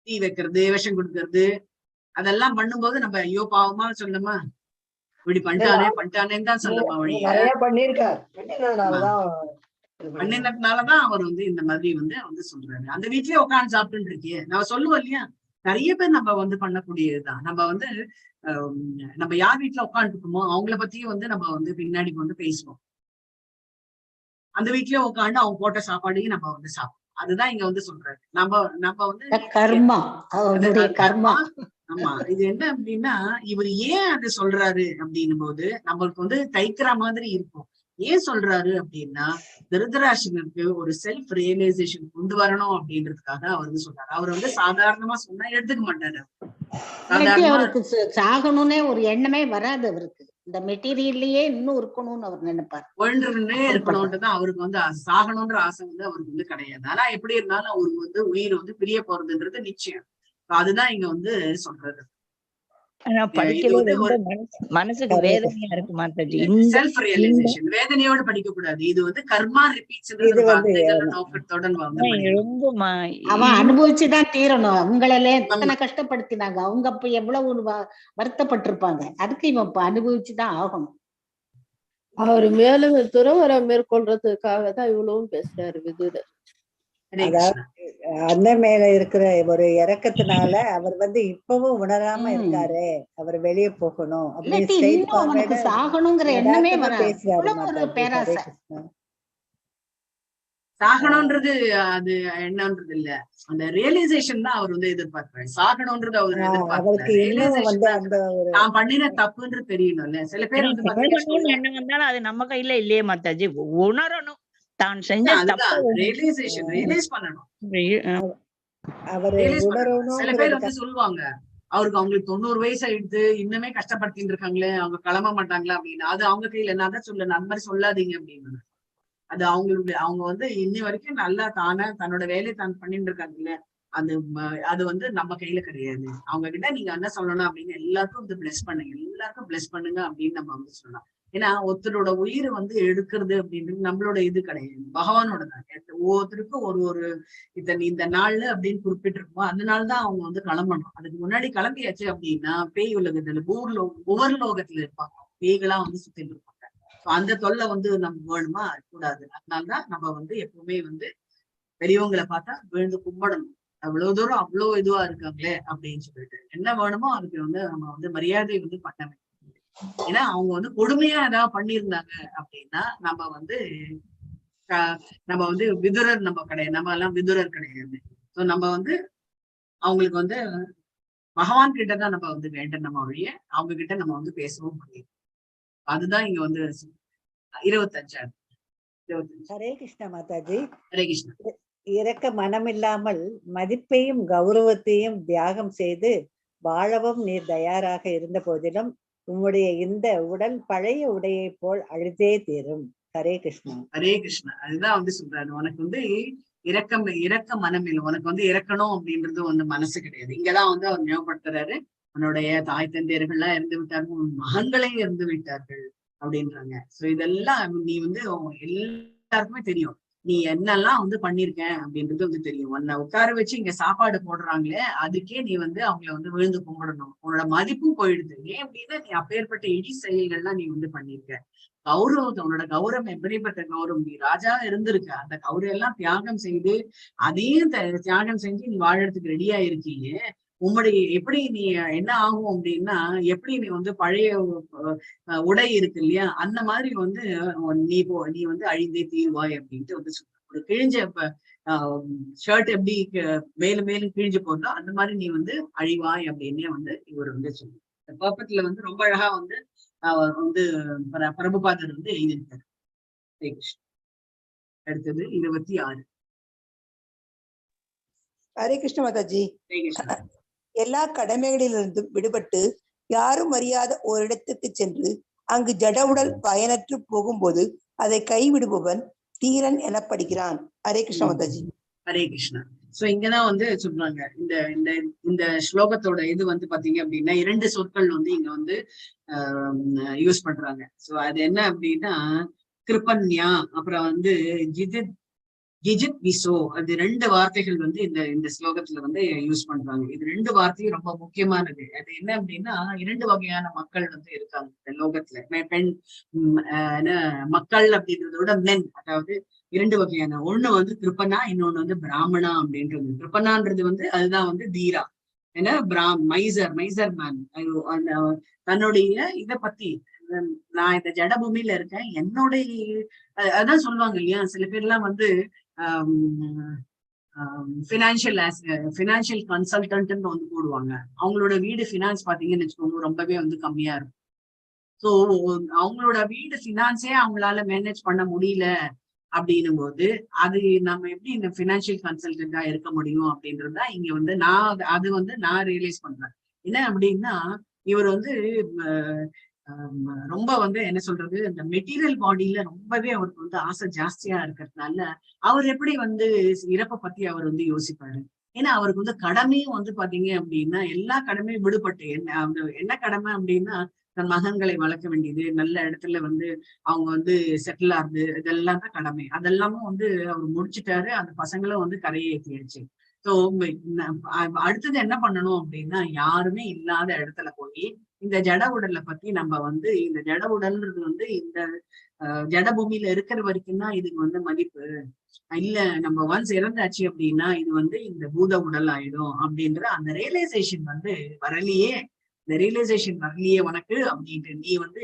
தீ வைக்கிறது, விஷம் கொடுக்கறது, அதெல்லாம் பண்ணும்போது நம்ம ஐயோ பாவமா சொல்லணுமா, இப்படி பண்ணிட்டானேன்னு தான் சொல்லமா வழிய பண்ணினதுனாலதான் அவர் வந்து இந்த மாதிரி வந்து சொல்றாரு. அந்த வீட்லயே உட்காந்து சாப்பிட்டு இருக்கியே, நான் சொல்லுவோம் இல்லையா, நிறைய பேர் நம்ம வந்து பண்ணக்கூடியதுதான். நம்ம வந்து நம்ம யார் வீட்டுல உட்காந்துருக்கோமோ அவங்கள பத்தியும் வந்து நம்ம வந்து பின்னாடி வந்து பேசுவோம். அந்த வீட்லயே உட்காந்து அவங்க போட்ட சாப்பாடையும் நம்ம வந்து சாப்பிடுவோம். அதுதான் இங்க வந்து சொல்றாரு. நம்ம வந்து கர்மா. ஆமா, இது என்ன அப்படின்னா, இவர் ஏன் அது சொல்றாரு அப்படின்னும் போது நம்மளுக்கு வந்து தைக்கிற மாதிரி இருக்கும். ஏன் சொல்றாரு அப்படின்னா, திருதராஷ்டிரனுக்கு ஒரு செல்ஃப் ரியலைசேஷன் கொண்டு வரணும் அப்படின்றதுக்காக அவர் வந்து சொல்றாரு. அவர் வந்து சாதாரணமா சொன்னா எடுத்துக்க மாட்டாரு. அவருக்கு சாகணும்னே ஒரு எண்ணமே வராது. அவருக்கு இந்த மெட்டீரியல்லயே இன்னும் இருக்கணும்னு அவர் நினைப்பார். ஒன்றுன்னே இருக்கணும்ன்றதான் அவருக்கு வந்து சாகணும்ன்ற ஆசை வந்து அவருக்கு வந்து கிடையாது. ஆனா எப்படி இருந்தாலும் அவருக்கு வந்து உயிர் வந்து பிரிய போறதுன்றது நிச்சயம். அதுதான் இங்க வந்து சொல்றது. மனசுக்கு வேதனையா இருக்கு மாதாஜி. செல்ஃப் ரியலைசேஷன் வேதனையோட படிக்க கூடாது. இது வந்து கர்மா ரிப்பீட்ஸ் நோக்கத்தோட அவன் அனுபவிச்சுதான் தீரணும். அவங்கள எத்தனை கஷ்டப்படுத்தினாங்க, அவங்க அப்ப எவ்வளவு வருத்தப்பட்டிருப்பாங்க. அதுக்கு இவன் இப்ப அனுபவிச்சுதான் ஆகணும். அவர் மேலும் துறவரம் மேற்கொள்றதுக்காக தான் இவ்வளவும் பேசுறாரு விதுரர். ஹரே அதாவது கிருஷ்ணா. அண்ணன் மேல இருக்கிற ஒரு இறக்கத்தினால அவர் இப்பவும் உணராம இருக்காரு, அவர் வெளியே போகணும் அப்படின்னு இல்லாட்டி ஸ்ட்ரெயிட் இன்னும் அவனுக்கு ஃபார்வர்டா சாகணுங்கிற எண்ணமே யதார்த்தமா வராது. பேசுறாரு அவ்வளவு ஒரு மாதாஜி. ஹரே பேராசை. கிருஷ்ணா. சாகணும்ன்றது அது என்னன்றது இல்ல, அந்த ரியலைசேஷன் தான் அவர் எதிர்பார்க்கிறாரு. சாகணும்ன்றது அவர் எதிர்பார்க்கல, அவருக்கு இன்னும் ரியலைசேஷன் தான் அந்த ஒரு நான் பண்ணின தப்புன்றது தெரியணும்ல. சில பேர் பாத்தீங்கன்னா சாகணும்னு எண்ணம் வந்தாலும் அது நம்ம கையில இல்லையே மாதாஜி. உணரணும் தான் செஞ்ச தப்ப அதுதான் ரியலைசேஷன், ரியலைஸ் பண்ணணும். அவரு ரியலைஸ் பண்ணணும். சில உணரணுங்கிறது பேர் சொல்லுவாங்க, அவங்களுக்கு 90 வயசு ஆயிடுது, இன்னுமே கஷ்டப்படுத்திட்டு இருக்காங்களே, அவங்க கிளம்ப மாட்டாங்களா அப்படின்னு. அது அவங்க கையில. நான் தான் சொல்ல, அந்த மாதிரி சொல்லாதீங்க அப்படின்னு. அது அவங்க இன்னி வரைக்கும் நல்லா தன்னோட வேலையை தான் பண்ணிட்டு இருக்காங்கல்ல, அது நம்ம கையில கிடையாது. அவங்க கிட்ட நீங்க என்ன சொல்லணும் அப்படின்னு, எல்லாருக்கும் பிளஸ் பண்ணுங்க, எல்லாருக்கும் பிளஸ் பண்ணுங்க அப்படின்னு நம்ம சொல்லலாம். ஏன்னா ஒருத்தரோட உயிரை எடுக்கிறது அப்படின்றது நம்மளோட இது கிடையாது, பகவானோட தான். ஒவ்வொருத்தருக்கும் ஒரு இந்த நாள்ல அப்படின்னு குறிப்பிட்டிருக்கோம், அந்த நாள் தான் அவங்க கிளம்பணும். அதுக்கு முன்னாடி கிளம்பியாச்சு அப்படின்னா பேய் உலகத்துல உவர்லோகத்துல இருப்பாங்க, பேய்களா சுத்திட்டு இருப்பாங்க. அந்த தொல்லை நம்ம வேணுமா? கூடாது. அதனாலதான் நம்ம எப்பவுமே பெரியவங்களை பார்த்தா விழுந்து கும்பிடணும். அவ்வளவு தூரம் அவ்வளவு இதுவா இருக்காங்களே அப்படின்னு சொல்லிட்டு என்ன வேணுமோ அதுக்கு நம்ம மரியாதை பண்ண வேண்டும். ஏன்னா அவங்க கொடுமையா ஏதாவது பண்ணியிருந்தாங்க அப்படின்னா நம்ம விதுரர் நம்ம கிடையாது, நம்ம எல்லாம் விதுரர் கிடையாது. சோ நம்ம அவங்களுக்கு பகவான் கிட்டதான் நம்ம வேண்டும், நம்ம வழிய அவங்க கிட்ட நம்ம பேசவும் முடியும். அதுதான் இங்க 25. ஹரே கிருஷ்ணா மாதாஜி. ஹரே கிருஷ்ணா. இறக்க மனமில்லாமல் மதிப்பையும் கௌரவத்தையும் தியாகம் செய்து வாழவும் நீர் தயாராக இருந்த போதிலும் உம்முடைய இந்த உடல் பழைய உடையை போல் அழுதே தீரும். ஹரே கிருஷ்ணா. ஹரே கிருஷ்ணா. அதுதான் சொல்றாரு, உனக்கு இறக்க மனம் இல்லை, உனக்கு இறக்கணும் அப்படின்றது மனசு கிடையாது. இங்கதான் அவர் ஞாபகப்படுத்துறாரு, உன்னுடைய தாய் தந்தையர்கள்லாம் இறந்து விட்டார்கள், உன் மகன்களே இறந்து விட்டார்கள் அப்படின்றாங்க. சோ இதெல்லாம் நீ எல்லாருக்குமே தெரியும், நீ என்னெல்லாம் பண்ணிருக்க அப்படின்றது தெரியும். உன்னை உட்கார வச்சு இங்க சாப்பாடு போடுறாங்களே, அதுக்கே நீ அவங்கள விழுந்து கும்பிடணும். உன்னோட மதிப்பும் போயிடுது. ஏன் அப்படின்னா நீ அப்பேற்பட்ட இடி செயல்கள்லாம் நீ பண்ணிருக்க. கௌரவத்தை, உன்னோட கௌரவம் எப்படிப்பட்ட கௌரவம், நீ ராஜா இருந்திருக்க, அந்த கௌரவம் எல்லாம் தியாகம் செய்து அதையும் தியாகம் செஞ்சு நீ வாழறதுக்கு ரெடியா இருக்கீங்க. உம்முடைய எப்படி நீ என்ன ஆகும் அப்படின்னா, எப்படி நீ பழைய உடை இருக்கு இல்லையா, அந்த மாதிரி நீ அழிந்தே தீர்வாய் அப்படின்ட்டு சொல்ற. ஒரு கிழிஞ்ச ஷர்ட் எப்படி மேலும் மேலும் கிழிஞ்சு போறதோ அந்த மாதிரி நீ அழிவாய் அப்படின்னே இவர் சொல்லுவார். இந்த பர்பட்ல ரொம்ப அழகா பிரபுபாதர் எழுதியிருக்காரு. அடுத்தது 26. ஹரே கிருஷ்ண மாதாஜி. ஹரே கிருஷ்ணா. எல்லா கடமைகளிலிருந்தும் விடுபட்டு யாரும் அறியாத ஒரு இடத்துக்கு சென்று அங்கு ஜடவுடல் பயனற்று போகும்போது அதை கைவிடுபவன் தீரன் எனப்படுகிறான். ஹரே கிருஷ்ண மாதாஜி. ஹரே கிருஷ்ணா. சோ இங்கதான் சொல்றாங்க, இந்த இந்த இந்த ஸ்லோகத்தோட இது பாத்தீங்க அப்படின்னா 2 சொற்கள் இங்க யூஸ் பண்றாங்க. சோ அது என்ன அப்படின்னா கிருபன்யா, அப்புறம் ஜிஜித் விசோ. அது 2 வார்த்தைகள் இந்த ஸ்லோகத்துல யூஸ் பண்றாங்க. இது 2 வார்த்தையும் ரொம்ப முக்கியமானது. அது என்ன அப்படின்னா 2 வகையான மக்கள் இருக்காங்க இந்த லோகத்துல. பெண் மக்கள் அப்படின்றத விட மென், அதாவது 2 வகையான. ஒண்ணு கிருப்பனா, இன்னொன்னு பிராமணா அப்படின்றது. கிருப்பனான்றது அதுதான் தீரா, ஏன்னா மைசர் மேன். தன்னுடைய இத பத்தி, நான் இந்த ஜடபூமியில இருக்கேன், என்னுடைய அதான் சொல்லுவாங்க இல்லையா, சில பேர் எல்லாம் பினான்சியல் கன்சல்டன்ட்னு போடுவாங்க. அவங்களோட வீடு பினான்ஸ் பாத்தீங்கன்னு வச்சுக்கோங்க, ரொம்பவே கம்மியா இருக்கும். சோ அவங்களோட வீடு பினான்ஸே அவங்களால மேனேஜ் பண்ண முடியல அப்படின்னும் போது அது நம்ம எப்படி இந்த பினான்சியல் கன்சல்டன்டா இருக்க முடியும் அப்படின்றதுதான் இங்க நான் ரியலைஸ் பண்றேன். என்ன அப்படின்னா இவர் ரொம்ப என்ன சொல்றது, இந்த மெட்டீரியல் பாடியில ரொம்பவே அவருக்கு ஆசை ஜாஸ்தியா இருக்கிறதுனால அவர் எப்படி இறப்பை பத்தி அவர் யோசிப்பாரு. ஏன்னா அவருக்கு கடமையும் பாத்தீங்க அப்படின்னா எல்லா கடமையும் விடுபட்டு என்ன கடமை அப்படின்னா தன் மகன்களை வளர்க்க வேண்டியது, நல்ல இடத்துல அவங்க செட்டில் ஆகுது, இதெல்லாம் தான் கடமை. அதெல்லாமும் அவர் முடிச்சுட்டாரு. அந்த பசங்களும் கரையை ஏற்றியாச்சு. ஸோ அடுத்தது என்ன பண்ணணும் அப்படின்னா, யாருமே இல்லாத இடத்துல போய் இந்த ஜட உடலை பத்தி நம்ம வந்து, இந்த ஜட உடல்ன்றது வந்து இந்த ஜட பூமியில இருக்கிற வரைக்கும் தான் இதுக்கு வந்து மதிப்பு. இல்ல நம்ம ஒன்ஸ் இறந்தாச்சு அப்படின்னா இது வந்து இந்த பூத உடல் ஆயிடும் அப்படின்ற அந்த ரியலைசேஷன் வந்து வரலையே. இந்த ரியலைசேஷன் வரலையே உனக்கு அப்படின்ட்டு நீ வந்து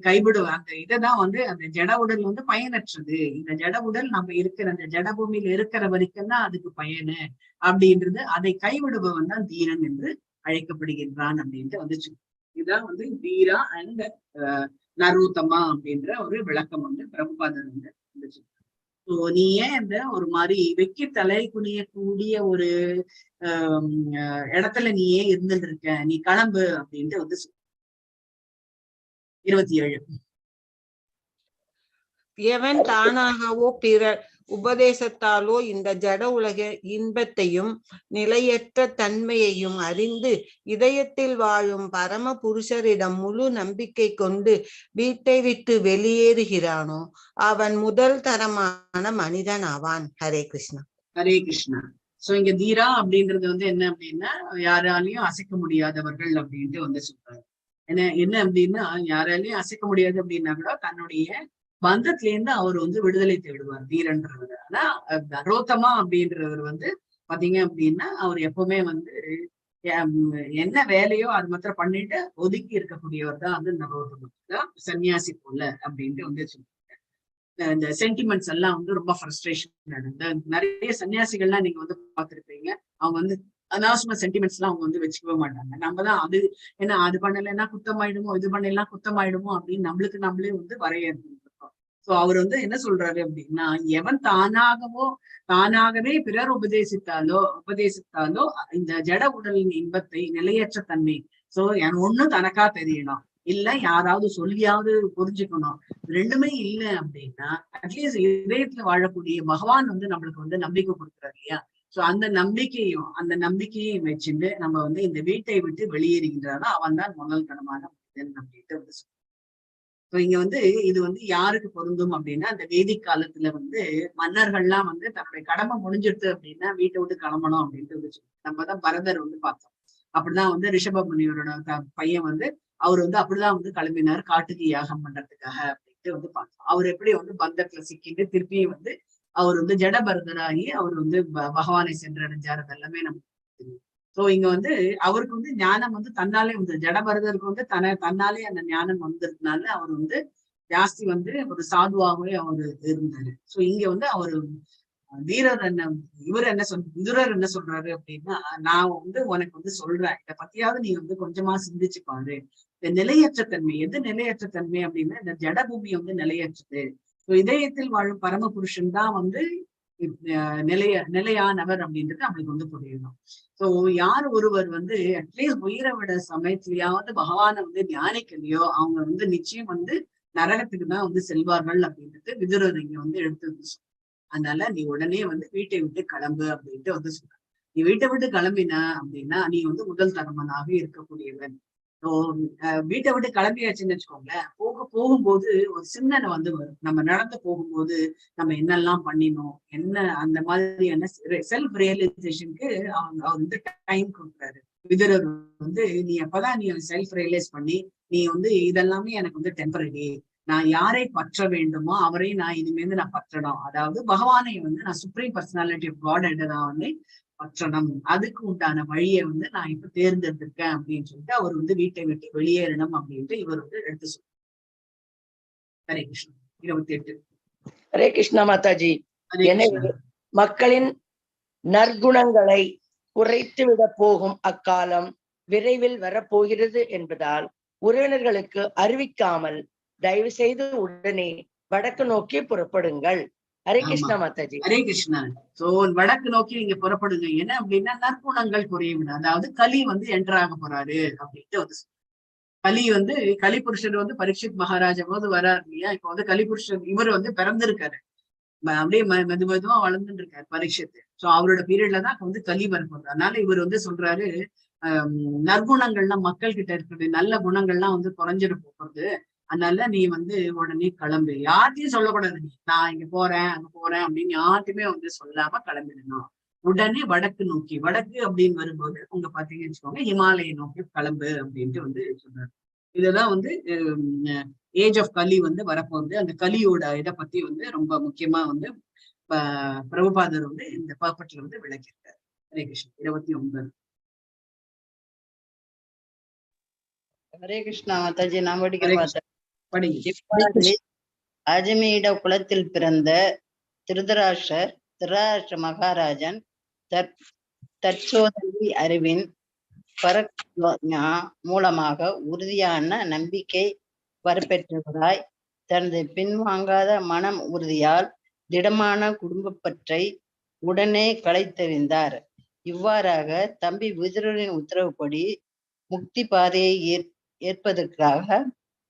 கைவிடுவ. அந்த இதைதான் வந்து அந்த ஜட உடல் வந்து பயனற்றது. இந்த ஜட உடல் நம்ம இருக்கிற அந்த ஜட பூமியில இருக்கிற வரைக்கும் தான் அதுக்கு பயனு அப்படின்றது. அதை கைவிடுபவன் தான் தீரன் என்று அழைக்கப்படுகின்றான் அப்படின்ட்டு வந்துச்சு. இதுதான் வந்து தீரா அண்ட் நரோத்தமா அப்படின்ற ஒரு விளக்கம் வந்து பிரபுபாதர் வந்து வந்துச்சு. நீ ஏன் இந்த ஒரு மாதிரி வெக்கி தலை குனியக்கூடிய ஒரு இடத்துல நீ ஏன் இருந்துட்டு இருக்க, நீ கிளம்பு அப்படின்ட்டு வந்து 27. எவன் தானாகவோ பிறர் உபதேசத்தாலோ இந்த ஜட உலக இன்பத்தையும் நிலையற்ற தன்மையையும் அறிந்து இதயத்தில் வாழும் பரம புருஷரிடம் முழு நம்பிக்கை கொண்டு வீட்டை விட்டு வெளியேறுகிறானோ அவன் முதல் தரமான மனிதன் ஆவான். ஹரே கிருஷ்ணா. ஹரே கிருஷ்ணா. சோ இங்க தீரா அப்படின்றது வந்து என்ன அப்படின்னா, யாராலையும் அசைக்க முடியாதவர்கள் அப்படின்ட்டு வந்து சொல்றாரு. என்ன அப்படின்னா, யாராலையும் அசைக்க முடியாது அப்படின்னா கூட தன்னுடைய பந்தத்துல இருந்து அவர் வந்து விடுதலை தேடுவார் தீரன்றவர். ஆனா நரோத்தமா அப்படின்றவர் வந்து பாத்தீங்க அப்படின்னா, அவர் எப்பவுமே வந்து என்ன வேலையோ அது மாத்திரம் பண்ணிட்டு ஒதுக்கி இருக்கக்கூடியவர் தான் வந்து நரோத்தமா, சன்னியாசி போல அப்படின்ட்டு வந்து சொல்லுவாங்க. இந்த சென்டிமெண்ட்ஸ் எல்லாம் வந்து ரொம்ப ஃப்ரஸ்ட்ரேஷன். நிறைய சன்னியாசிகள்லாம் நீங்க வந்து பார்த்திருப்பீங்க, அவங்க வந்து அனாவசியமா சென்டிமெண்ட்ஸ் எல்லாம் அவங்க வந்து வச்சுக்கவே மாட்டாங்க. நம்ம தான் அது என்ன அது பண்ணலைன்னா குத்தமாயிடுமோ, இது பண்ணலாம் குத்தமாயிடுமோ அப்படின்னு நம்மளுக்கு நம்மளே வந்து வரையறுக்கணும். சோ அவர் வந்து என்ன சொல்றாரு அப்படின்னா, எவன் தானாகவே பிறர் உபதேசித்தாலோ இந்த ஜட உடலின் இன்பத்தை நிலையற்ற தன்மை. சோ ஒண்ணு தனக்கா தெரியணும், இல்ல யாராவது சொல்லியாவது புரிஞ்சுக்கணும். ரெண்டுமே இல்ல அப்படின்னா அட்லீஸ்ட் இதயத்துல வாழக்கூடிய பகவான் வந்து நம்மளுக்கு வந்து நம்பிக்கை கொடுக்குறாரு இல்லையா? சோ அந்த நம்பிக்கையும் வச்சுட்டு நம்ம வந்து இந்த வீட்டை விட்டு வெளியேறுகின்றாரோ அவன் தான் முதல் தரமான மனிதன் அப்படின்ட்டு வந்து சொல்றாரு. இங்க வந்து இது வந்து யாருக்கு பொருந்தும் அப்படின்னா, அந்த வேதிக் காலத்துல வந்து மன்னர்கள்லாம் வந்து தன்னுடைய கடமை முடிஞ்சிடுது அப்படின்னா வீட்டை விட்டு கிளம்பணும் அப்படின்ட்டு வந்து நம்ம தான் பரதர் வந்து பார்த்தோம். அப்படிதான் வந்து ரிஷப முனிவரோட பையன் வந்து அவர் வந்து அப்படிதான் வந்து கிளம்பினார் காட்டுக்கு யாகம் பண்றதுக்காக அப்படின்ட்டு வந்து பார்த்தோம். அவர் எப்படி வந்து பந்தத்துல சிக்கிட்டு திருப்பியும் வந்து அவர் வந்து ஜடபரதராகி அவர் வந்து பகவானை சென்றடைஞ்சார். அதெல்லாமே நமக்கு தெரியும். சோ இங்க வந்து அவருக்கு வந்து ஞானம் வந்து தன்னாலே வந்து ஜடபரதருக்கு வந்து தன்னாலே அந்த ஞானம் வந்ததுனால அவர் வந்து ஜாஸ்தி வந்து ஒரு சாதுவாகவே அவர் இருந்தாரு. சோ இங்க வந்து அவரு வீரர் விதுரர் என்ன சொல்றாரு அப்படின்னா, நான் வந்து உனக்கு வந்து சொல்றேன், இதை பத்தியாவது நீ வந்து கொஞ்சமா சிந்திச்சு பாரு. இந்த நிலையற்ற தன்மை எது நிலையற்ற தன்மை அப்படின்னா, இந்த ஜடபூமி வந்து நிலையற்றது. இதயத்தில் வாழும் பரம புருஷன் தான் வந்து நிலையானவர் அப்படின்றது நம்மளுக்கு வந்து புரியணும். சோ யார் ஒருவர் வந்து அட்லீஸ்ட் உயிரை விட சமயத்திலேயாவது பகவானை வந்து தியானிக்கலையோ அவங்க வந்து நிச்சயம் வந்து நரகத்துக்கு தான் வந்து செல்வார்கள் அப்படின்றது விதுரர் இங்க வந்து எடுத்து. அதனால நீ உடனே வந்து வீட்டை விட்டு கிளம்பு அப்படின்ட்டு வந்து சொல்ற. நீ வீட்டை விட்டு கிளம்பின அப்படின்னா நீ வந்து முதல் தரமனாக இருக்கக்கூடியவன். வீட்டை விட்டு கிளம்பியாச்சுன்னு வச்சுக்கோங்களேன், போகும்போது ஒரு சிந்தனை வந்து வரும். நம்ம நடந்து போகும்போது நம்ம என்னெல்லாம் பண்ணினோம், என்ன அந்த மாதிரியான செல்ஃப் ரியலைசேஷனுக்கு அவர் வந்து டைம் கொடுக்குறாரு. விதுரர் வந்து நீ அப்பதான் நீ செல்ஃப் ரியலைஸ் பண்ணி நீ வந்து இதெல்லாமே எனக்கு வந்து டெம்பரரி, நான் யாரை பற்ற வேண்டுமோ அவரை நான் இனிமேல் நான் பற்றணும். அதாவது பகவானை வந்து நான் சுப்ரீம் பர்சனாலிட்டி ஆஃப் காட் நான் வந்து பற்றணும். அதுக்கு உண்டான வழியை வந்து நான் இப்ப தேர்ந்தெடுத்திருக்கேன் அப்படின்னு சொல்லிட்டு அவர் வந்து வீட்டை விட்டு வெளியேறணும் அப்படின்ட்டு இவர் வந்து எடுத்து சொல்றார். ஹரே கிருஷ்ணா. 28. ஹரே கிருஷ்ணா மாதாஜி. எனவே மக்களின் நற்குணங்களை குறைத்து விட போகும் அக்காலம் விரைவில் வரப்போகிறது என்பதால் உறவினர்களுக்கு அறிவிக்காமல் தயவு செய்து உடனே வடக்கு நோக்கி புறப்படுங்கள். ஹரே கிருஷ்ணா மாதாஜி. ஹரே கிருஷ்ணா. சோ வடக்கு நோக்கி நீங்க புறப்படுங்க. என்ன அப்படின்னா நற்குணங்கள் குறையும். அதாவது கலி வந்து என்டர் ஆக போறாரு அப்படின்ட்டு வந்து கலி வந்து கலிபுருஷர் வந்து பரீட்சித் மகாராஜா போது வராரு இல்லையா? இப்ப வந்து கலிபுருஷர் இவர் வந்து பிறந்திருக்காரு, அப்படியே மெதுவா வளர்ந்துட்டு இருக்காரு பரீட்சித். சோ அவரோட பீரியட்ல தான் வந்து கலி வரப்போகுது. அதனால இவர் வந்து சொல்றாரு, நற்குணங்கள்லாம் மக்கள் கிட்ட இருக்கிறது நல்ல குணங்கள்லாம் வந்து குறைஞ்சிட போறது. அதனால நீ வந்து உடனே கிளம்பு. யார்ட்டையும் சொல்லக்கூடாது, நீ நான் இங்க போறேன் அங்க போறேன் அப்படின்னு யார்ட்டுமே வந்து சொல்லாம கிளம்பிடணும். உடனே வடக்கு நோக்கி, வடக்கு அப்படின்னு வரும்போது உங்க பாத்தீங்கன்னு வச்சுக்கோங்க ஹிமாலயை நோக்கி கிளம்பு அப்படின்ட்டு வந்து சொல்றாரு. இதுதான் வந்து ஏஜ் ஆஃப் கலி வந்து வரப்போகுது. அந்த கலியோட இதை பத்தி வந்து ரொம்ப முக்கியமா வந்து பிரபுபாதர் வந்து இந்த பர்பட்ல வந்து விளக்கியிருக்காரு. ஹரே கிருஷ்ணா. 29. ஹரே கிருஷ்ணா மாதாஜி. நான் படிக்க ஹரே பார்த்தேன். படிங்க. அஜமீட குலத்தில் பிறந்த திருதராஷ்டிர மகாராஜன் தற்சோதனை அறிவின் பரக்ஞா மூலமாக உறுதியான நம்பிக்கை வரப்பெற்றவராய் தனது பின்வாங்காத மனம் உறுதியால் திடமான குடும்பப்பற்றை உடனே களைத்தெறிந்தார். இவ்வாறாக தம்பி விதுரரின் உத்தரவுப்படி முக்தி பாதையை ஏற்பதற்காக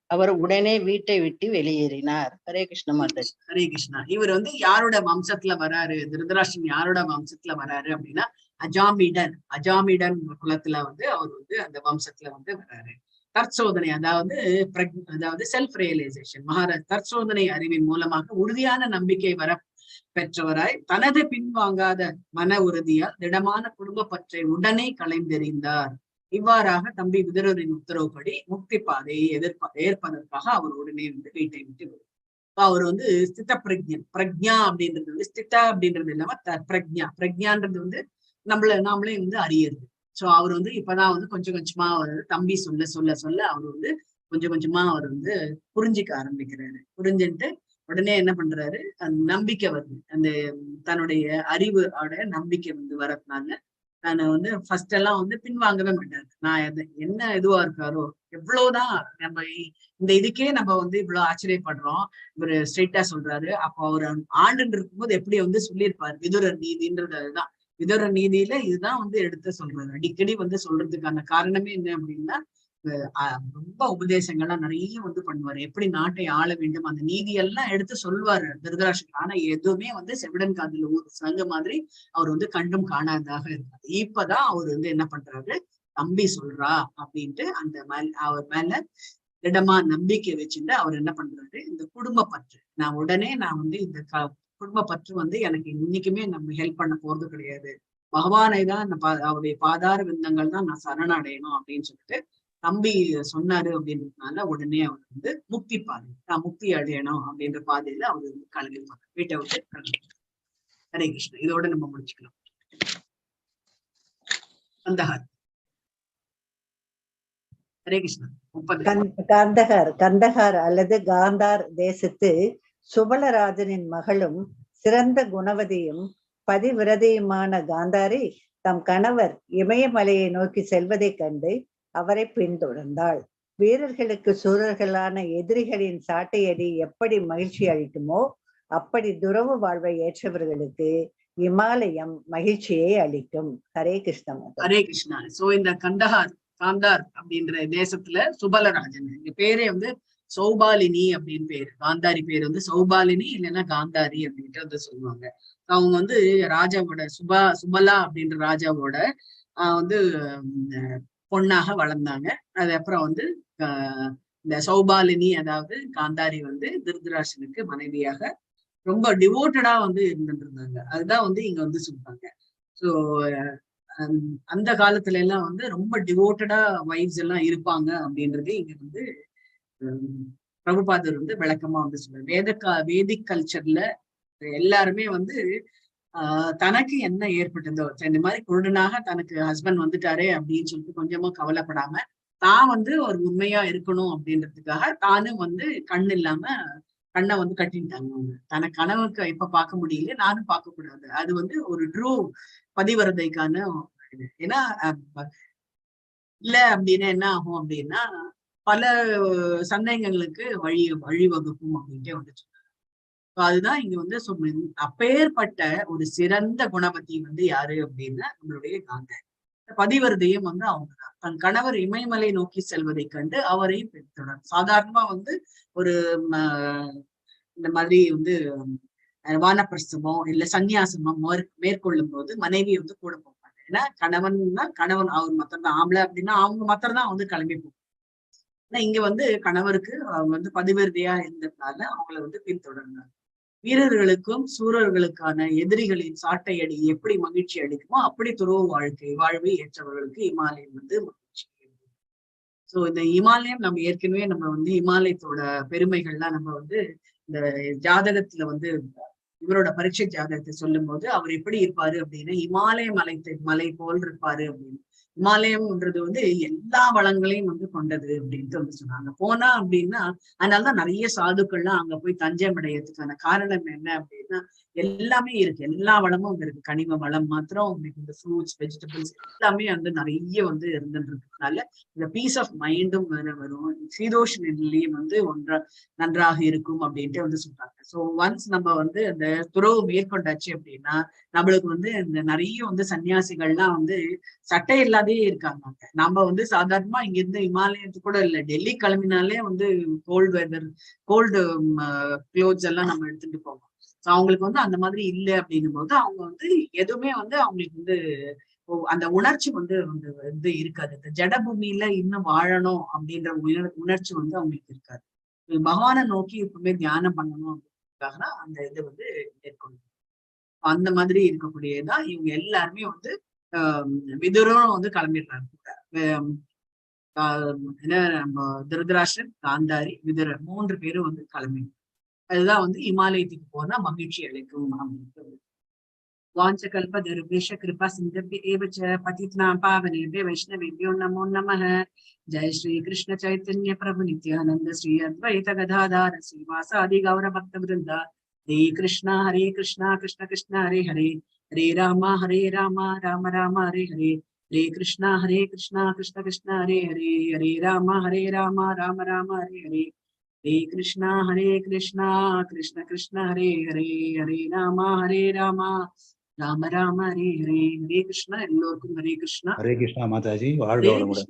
அவர் உடனே வீட்டை விட்டு வெளியேறினார். ஹரே கிருஷ்ண மாதாஜி. ஹரே கிருஷ்ணா. இவர் வந்து யாரோட வம்சத்துல வராரு, திருதராஷ்டிரன் யாரோட வம்சத்துல வராரு அப்படின்னா அஜாமிடன் குலத்துல வந்து அவர் வந்து அந்த வம்சத்துல வந்து வராரு. தற்சோதனை அதாவது செல்ஃப் ரியலைசேஷன், தற்சோதனை அறிவின் மூலமாக உறுதியான நம்பிக்கை வர பெற்றவராய் தனது பின்வாங்காத மன உறுதியால் திடமான குடும்ப பற்றை உடனே களைந்தெறிந்தார். இவ்வாறாக தம்பி விதுரரின் உத்தரவுப்படி முக்தி பாதையை ஏற்பதற்காக அவர் உடனே வந்து வீட்டை விட்டு அவர் வந்து ஸ்தித பிரக்ஞன். பிரக்ஞா அப்படின்றது வந்து ஸ்திதா அப்படின்றது இல்லாம பிரக்ஞான்றது வந்து நாமளே வந்து அறியறது. சோ அவர் வந்து இப்பதான் வந்து கொஞ்சம் கொஞ்சமா அவர் தம்பி சொல்ல சொல்ல சொல்ல அவர் வந்து கொஞ்சம் கொஞ்சமா அவர் வந்து புரிஞ்சிக்க ஆரம்பிக்கிறாரு. புரிஞ்சுட்டு உடனே என்ன பண்றாரு, அந்த நம்பிக்கை வருது, அந்த தன்னுடைய அறிவோட நம்பிக்கை வந்து வரதுனால நான் வந்து ஃபர்ஸ்ட் எல்லாம் வந்து பின்வாங்கவே மாட்டாரு. நான் என்ன இதுவா இருக்காரோ, எவ்வளவுதான் நம்ம இந்த இதுக்கே நம்ம வந்து இவ்வளவு ஆச்சரியப்படுறோம். இவரு ஸ்ட்ரெயிட்டா சொல்றாரு. அப்போ அவர் ஆண்டுன்னு இருக்கும்போது எப்படி வந்து சொல்லியிருப்பாரு விதுரர் நீதின்றது. அதுதான் விதுரர் நீதியில இதுதான் வந்து எடுத்து சொல்றாரு. அடிக்கடி வந்து சொல்றதுக்கான காரணமே என்ன அப்படின்னா, ரொம்ப உபதேசங்கள்லாம் நிறைய வந்து பண்ணுவாரு. எப்படி நாட்டை ஆள வேண்டும் அந்த நீதியெல்லாம் எடுத்து சொல்லுவாரு திருதராஷ்டிரன். ஆனா எதுவுமே வந்து செவிடன் காதுல ஒரு சங்க மாதிரி அவர் வந்து கண்டும் காணாததாக இருக்காரு. இப்பதான் அவர் வந்து என்ன பண்றாரு, தம்பி சொல்றா அப்படின்ட்டு அந்த அவர் மேல திடமா நம்பிக்கை வச்சுட்டு அவர் என்ன பண்றாரு, இந்த குடும்ப பற்று நான் வந்து இந்த குடும்ப பற்று வந்து எனக்கு இன்னைக்குமே நம்ம ஹெல்ப் பண்ண போறது கிடையாது, பகவானை தான் அவருடைய பாதார விந்தங்கள் தான் நான் சரணடையணும் அப்படின்னு சொல்லிட்டு தம்பி சொன்னாரு அப்படின்றதுனால உடனே அவர் வந்து முக்தி பாதை, நான் முக்தி அடையணும் அப்படின்ற பாதையில அவர் வந்து கிளம்பிருப்பாங்க, வீட்டை விட்டு கிளம்பிருப்பாங்க. ஹரே கிருஷ்ணா. இதோட நம்ம முடிச்சுக்கலாம். கந்தஹார். ஹரே கிருஷ்ணா. 30. கந்தஹார் அல்லது காந்தார் தேசத்து சுபலராஜனின் மகளும் சிறந்த குணவதியும் பதிவிரதையுமான காந்தாரி தம் கணவர் இமயமலையை நோக்கி செல்வதைக் கண்டு அவரை பின்தொடர்ந்தாள். வீரர்களுக்கு சூரர்களான எதிரிகளின் சாட்டையடி எப்படி மகிழ்ச்சி அளிக்குமோ அப்படி துறவு வாழ்வை ஏற்றவர்களுக்கு இமாலயம் மகிழ்ச்சியை அளிக்கும். ஹரே கிருஷ்ணா. ஹரே கிருஷ்ணா. சோ இந்த காந்தார் அப்படின்ற தேசத்துல சுபலராஜன், இந்த பேரே வந்து சௌபாலினி அப்படின்னு பேரு. காந்தாரி பேர் வந்து சௌபாலினி இல்லைன்னா காந்தாரி அப்படின்ட்டு வந்து சொல்லுவாங்க. அவங்க வந்து ராஜாவோட சுபலா அப்படின்ற ராஜாவோட வந்து பொண்ணாக வளர்ந்தாங்க. அது அப்புறம் வந்து இந்த சௌபாலினி அதாவது காந்தாரி வந்து திருதராஷ்டிரனுக்கு மனைவியாக ரொம்ப டிவோட்டடா வந்து இருந்துட்டு இருந்தாங்க. அதுதான் வந்து இங்க வந்து சொல்றாங்க. ஸோ அந்த காலத்துல எல்லாம் வந்து ரொம்ப டிவோட்டடா வைஃப்ஸ் எல்லாம் இருப்பாங்க அப்படின்றது இங்க வந்து பிரபுபாதர் வந்து விளக்கமா வந்து சொல்றாரு. வேதிக் கல்ச்சர்ல எல்லாருமே வந்து தனக்கு என்ன ஏற்பட்டதோ, இந்த மாதிரி குருடனாக தனக்கு ஹஸ்பண்ட் வந்துட்டாரே அப்படின்னு சொல்லிட்டு கொஞ்சமா கவலைப்படாம தான் வந்து ஒரு உண்மையா இருக்கணும் அப்படின்றதுக்காக தானும் வந்து கண்ணை வந்து கட்டிட்டாங்க. அவங்க தனக்கு கனவுக்கு எப்ப பார்க்க முடியல, நானும் பார்க்க கூடாது. அது வந்து ஒரு ட்ரூ பதிவிரதைக்கான இது. ஏன்னா இல்ல அப்படின்னா என்ன ஆகும் அப்படின்னா பல சந்தேகங்களுக்கு வழிவகுக்கும் அப்படின்ட்டு வந்து சொன்னாங்க. அதுதான் இங்க வந்து அப்பேற்பட்ட ஒரு சிறந்த குணவதி வந்து யாரு அப்படின்னா நம்மளுடைய காந்தாரி. பதிவரதையும் வந்து அவங்கதான். தன் கணவர் இமயமலை நோக்கி செல்வதை கண்டு அவரையும் பின்தொடர். சாதாரணமா வந்து ஒரு இந்த மாதிரி வந்து வானப்பிரஸ்தமோ இல்ல சன்னியாசமோ மேற்கொள்ளும் போது மனைவி வந்து கூட போவாங்க. ஏன்னா கணவன் அவர் மாத்திரம்தான், ஆம்பளை அப்படின்னா அவங்க மாத்திரம்தான் வந்து கிளம்பி போவாங்க. ஆனா இங்க வந்து கணவருக்கு அவங்க வந்து பதிவிரதையா இருந்ததுனால அவங்கள வந்து பின்தொடர்ந்தாங்க. வீரர்களுக்கும் சூரர்களுக்கான எதிரிகளின் சாட்டை அடி எப்படி மகிழ்ச்சி அளிக்குமோ அப்படி துறவு வாழ்வை ஏற்றவர்களுக்கு இமாலயம் வந்து மகிழ்ச்சி. சோ இந்த இமாலயம் நம்ம ஏற்கனவே நம்ம வந்து இமாலயத்தோட பெருமைகள்லாம் நம்ம வந்து இந்த ஜாதகத்துல வந்து இவரோட பரீட்சை ஜாதகத்தை சொல்லும் போது அவர் எப்படி இருப்பாரு அப்படின்னா இமாலய மலை போல் இருப்பாரு அப்படின்னு. இமாலயம்ன்றது வந்து எல்லா வளங்களையும் வந்து கொண்டது அப்படின்ட்டு வந்து சொன்னாங்க. போனா அப்படின்னா அதனாலதான் நிறைய சாதுக்கள்லாம் அங்க போய் தஞ்சம் அடையறதுக்கான காரணம் என்ன அப்படின்னா எல்லாமே இருக்கு, எல்லா வளமும் அங்க இருக்கு. கனிம வளம் மாத்திரம் உங்களுக்கு இந்த ஃப்ரூட்ஸ் வெஜிடபிள்ஸ் எல்லாமே வந்து நிறைய வந்து இருந்துன்றதுனால இந்த பீஸ் ஆஃப் மைண்டும் வேற வரும். சீதோஷ நிலையும் வந்து நன்றாக இருக்கும் அப்படின்ட்டு வந்து சொல்றாங்க. ஸோ ஒன்ஸ் நம்ம வந்து அந்த துறவு மேற்கொண்டாச்சு அப்படின்னா நம்மளுக்கு வந்து இந்த நிறைய வந்து சன்னியாசிகள்லாம் வந்து சட்டை இல்லாதே இருக்காங்க. நம்ம வந்து சாதாரணமா இங்க இருந்து இமாலயத்துக்கு கூட இல்லை, டெல்லி கிளம்பினாலே வந்து கோல்டு க்ளோத்ஸ் எல்லாம் நம்ம எடுத்துட்டு போவோம். அவங்களுக்கு வந்து அந்த மாதிரி இல்லை அப்படின்னும் போது அவங்க வந்து எதுவுமே வந்து அவங்களுக்கு வந்து அந்த உணர்ச்சி வந்து இருக்காது. இந்த ஜடபூமியில இன்னும் வாழணும் அப்படின்ற உணர்ச்சி வந்து அவங்களுக்கு இருக்காது. பகவானை நோக்கி எப்பவுமே தியானம் பண்ணணும் அப்படின்றதுக்காக அந்த இது வந்து மேற்கொள்ளும். அந்த மாதிரி இருக்கக்கூடியதான் இவங்க எல்லாருமே வந்து விதுரம் வந்து கிளம்பிடுறாங்க. என்ன நம்ம திருதராஷ்டிரன், காந்தாரி, விதுரர் 3 பேரும் வந்து கிளம்பி அதுதான் வந்து இமாலயத்துக்கு போனா மகிழ்ச்சி அளிக்கும் அப்படின்ட்டு. வாஞ்சகல்ப தருபேஷ கிருபா சிந்தேவச்ச பதித்னாம் பாவனேபே வைஷ்ணவேபியோ நமோ நமः. ஜெய் ஸ்ரீ கிருஷ்ண சைத்தன்ய பிரபு நித்யானந்த ஸ்ரீ அத்வைத கதாதார ஸ்ரீவாசாதி கௌர பக்த விருந்தா. ஹரே கிருஷ்ணா கிருஷ்ண கிருஷ்ண ஹரே ஹரே, ஹரே ராமா ராம ராம ஹரே ஹரே, ஹரே கிருஷ்ணா கிருஷ்ண கிருஷ்ண ஹரே ஹரே, ஹரே ராமா ராம ராம ஹரே ஹரே, ஹரே கிருஷ்ணா கிருஷ்ண கிருஷ்ண ஹரே ஹரே, ஹரே ராமா ராம ராம ஹரே ஹரே. ஹரே கிருஷ்ணா. எல்லோருக்கும் ஹரே கிருஷ்ணா. ஹரே கிருஷ்ணா மாதாஜி, வாழ்க வளமுடன்.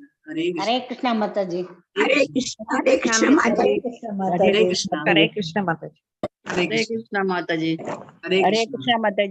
ஹரே கிருஷ்ணா மாதாஜி. ஹரே கிருஷ்ணா மாதாஜி. ஹரே கிருஷ்ணா மாதாஜி. ஹரே கிருஷ்ண மாதாஜி. ஹரே கிருஷ்ணா மாதாஜி. ஹரே கிருஷ்ண மாதாஜி.